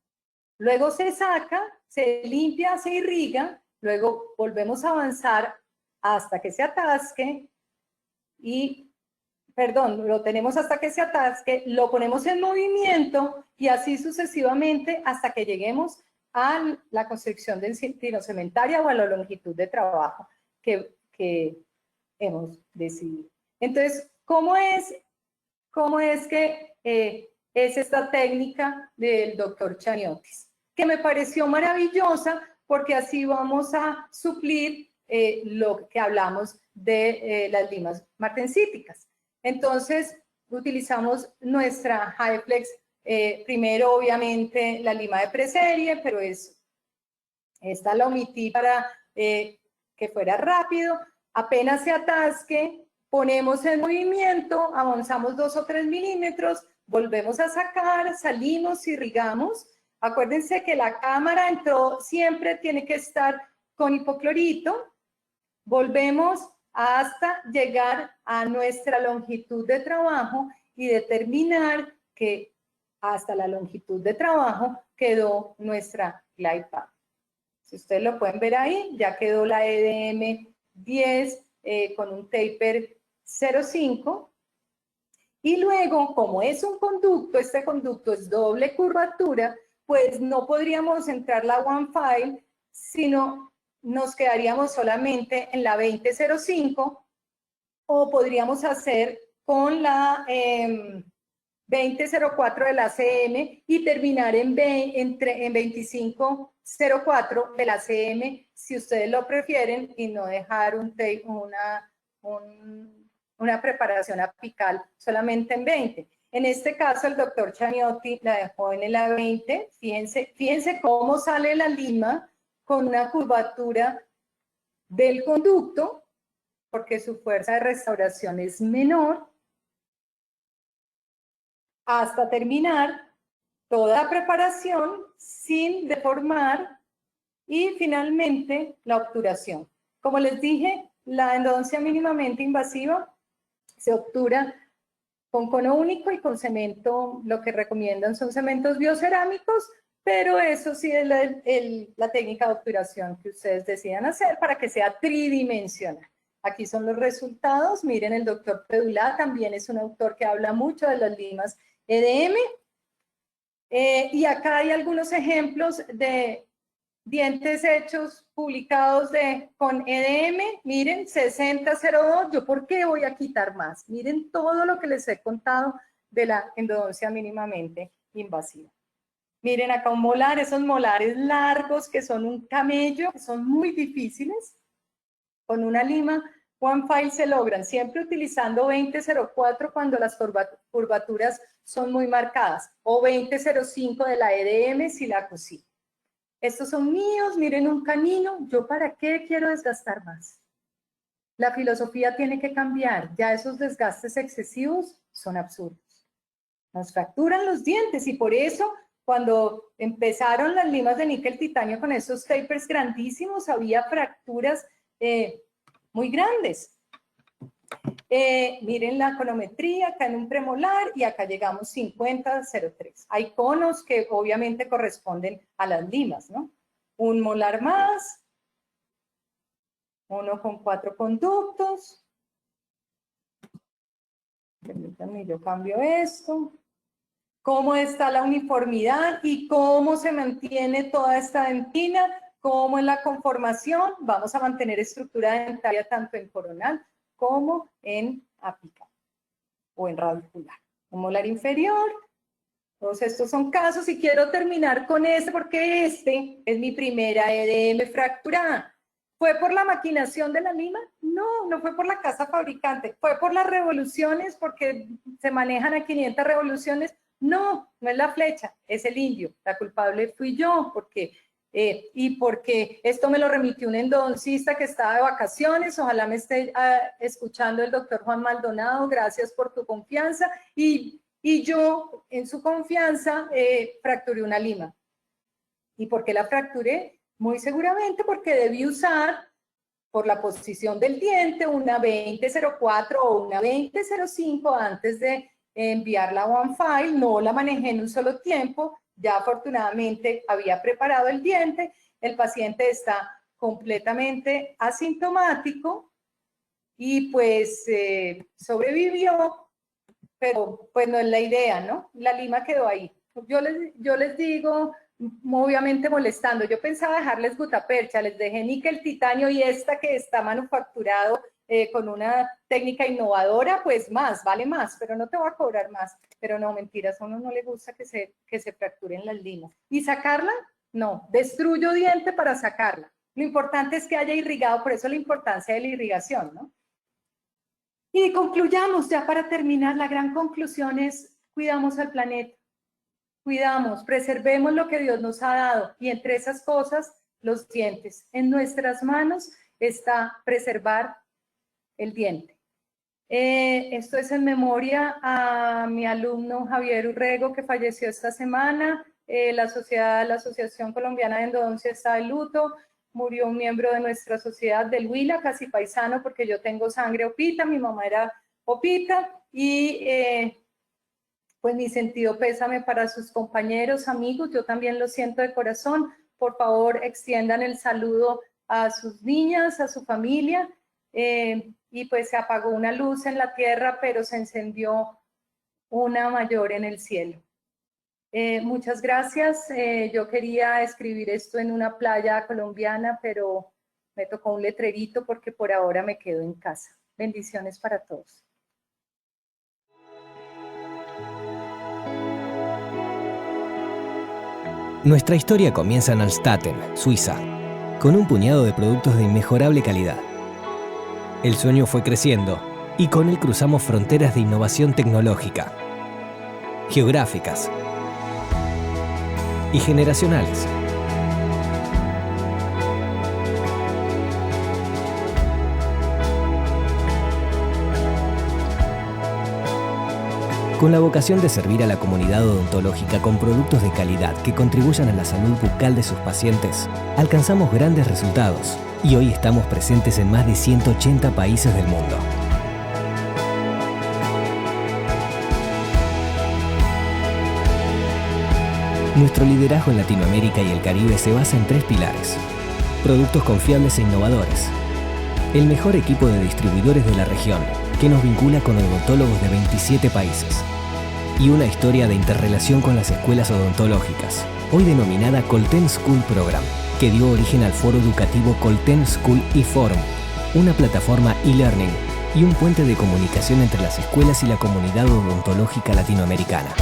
Luego se saca, se limpia, se irriga, luego volvemos a avanzar hasta que se atasque lo tenemos hasta que se atasque, lo ponemos en movimiento y así sucesivamente hasta que lleguemos a la construcción del tiro-cementaria o a la longitud de trabajo que hemos decidido. Entonces, ¿cómo es que es esta técnica del doctor Chaniotis? Que me pareció maravillosa porque así vamos a suplir lo que hablamos de las limas martensíticas. Entonces, utilizamos nuestra Highflex, primero obviamente la lima de preserie, pero esta la omití para que fuera rápido. Apenas se atasque, ponemos en movimiento, avanzamos 2 o 3 milímetros, volvemos a sacar, salimos, irrigamos. Acuérdense que la cámara siempre tiene que estar con hipoclorito. Volvemos hasta llegar a nuestra longitud de trabajo y determinar que hasta la longitud de trabajo quedó nuestra glide path. Si ustedes lo pueden ver ahí, ya quedó la EDM 10 con un taper 0,5. Y luego, como es un conducto, este conducto es doble curvatura, pues no podríamos entrar la one file, sino nos quedaríamos solamente en la 2005, o podríamos hacer con la 2004 de la ACM y terminar en 2504 de la ACM, si ustedes lo prefieren, y no dejar una preparación apical solamente en 20. En este caso, el doctor Chaniotti la dejó en la 20. Fíjense cómo sale la lima con una curvatura del conducto, porque su fuerza de restauración es menor, hasta terminar toda la preparación sin deformar y finalmente la obturación. Como les dije, la endodoncia mínimamente invasiva se obtura con cono único y con cemento. Lo que recomiendan son cementos biocerámicos, pero eso sí es la técnica de obturación que ustedes decidan hacer para que sea tridimensional. Aquí son los resultados. Miren, el doctor Pedulá también es un autor que habla mucho de las limas EDM. Y acá hay algunos ejemplos de dientes hechos, publicados con EDM. Miren, 6002. ¿Yo por qué voy a quitar más? Miren todo lo que les he contado de la endodoncia mínimamente invasiva. Miren acá un molar, esos molares largos que son un camello, que son muy difíciles. Con una lima one file se logran, siempre utilizando 2004 cuando las curvaturas son muy marcadas, o 2005 de la EDM si la cosí. Estos son míos, miren un canino. ¿Yo para qué quiero desgastar más? La filosofía tiene que cambiar, ya esos desgastes excesivos son absurdos. Nos fracturan los dientes y por eso cuando empezaron las limas de níquel titanio con esos tapers grandísimos, había fracturas muy grandes. Miren la conometría, acá en un premolar y acá llegamos 50,03. Hay conos que obviamente corresponden a las limas, ¿no? Un molar más, uno con 4 conductos. Permítanme, yo cambio esto. Cómo está la uniformidad y cómo se mantiene toda esta dentina, cómo es la conformación. Vamos a mantener estructura dentaria tanto en coronal como en apical o en radicular. Un molar inferior. Todos estos son casos y quiero terminar con este porque este es mi primera EDM fracturada. ¿Fue por la maquinación de la lima? No, no fue por la casa fabricante. ¿Fue por las revoluciones porque se manejan a 500 revoluciones? No, no es la flecha, es el indio. La culpable fui yo y porque esto me lo remitió un endodoncista que estaba de vacaciones. Ojalá me esté escuchando el doctor Juan Maldonado. Gracias por tu confianza. Y yo, en su confianza, fracturé una lima. ¿Y por qué la fracturé? Muy seguramente porque debí usar, por la posición del diente, una 2004 o una 2005 antes de enviarla a one file. No la manejé en un solo tiempo. Ya afortunadamente había preparado el diente. El paciente está completamente asintomático y pues sobrevivió, pero pues no es la idea, ¿no? La lima quedó ahí. Yo les digo, obviamente molestando, yo pensaba dejarles gutapercha, les dejé níquel titanio y esta que está manufacturado con una técnica innovadora, pues más, vale más, pero no te voy a cobrar más. Pero no, mentiras, a uno no le gusta que se fracturen las limas. ¿Y sacarla? No, destruyo diente para sacarla. Lo importante es que haya irrigado, por eso la importancia de la irrigación, ¿no? Y concluyamos ya para terminar. La gran conclusión es: cuidamos al planeta, cuidamos, preservemos lo que Dios nos ha dado, y entre esas cosas, los dientes. En nuestras manos está preservar el diente. Esto es en memoria a mi alumno Javier Urrego, que falleció esta semana. La Asociación Colombiana de Endodoncia está de luto. Murió un miembro de nuestra sociedad del Huila, casi paisano, porque yo tengo sangre opita, mi mamá era opita, y pues mi sentido pésame para sus compañeros, amigos. Yo también lo siento de corazón. Por favor, extiendan el saludo a sus niñas, a su familia. Y pues se apagó una luz en la tierra, pero se encendió una mayor en el cielo. Muchas gracias. Yo quería escribir esto en una playa colombiana, pero me tocó un letrerito porque por ahora me quedo en casa. Bendiciones para todos. Nuestra historia comienza en Alstaten, Suiza, con un puñado de productos de inmejorable calidad. El sueño fue creciendo y con él cruzamos fronteras de innovación tecnológica, geográficas y generacionales. Con la vocación de servir a la comunidad odontológica con productos de calidad que contribuyan a la salud bucal de sus pacientes, alcanzamos grandes resultados y hoy estamos presentes en más de 180 países del mundo. Nuestro liderazgo en Latinoamérica y el Caribe se basa en 3 pilares: productos confiables e innovadores, el mejor equipo de distribuidores de la región, que nos vincula con odontólogos de 27 países, y una historia de interrelación con las escuelas odontológicas, hoy denominada Colten School Program, que dio origen al foro educativo Colten School e-Forum, una plataforma e-learning y un puente de comunicación entre las escuelas y la comunidad odontológica latinoamericana.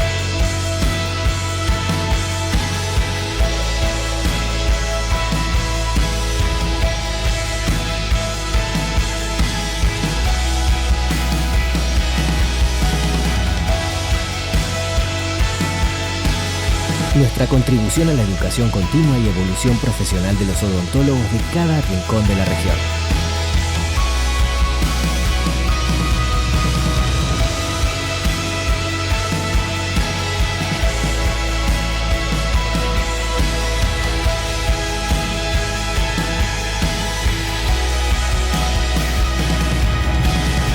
Nuestra contribución a la educación continua y evolución profesional de los odontólogos de cada rincón de la región.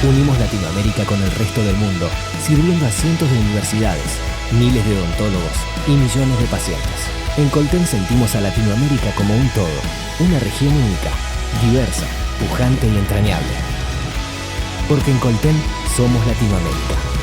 Unimos Latinoamérica con el resto del mundo, sirviendo a cientos de universidades, miles de odontólogos y millones de pacientes. En Colten sentimos a Latinoamérica como un todo, una región única, diversa, pujante y entrañable. Porque en Colten somos Latinoamérica.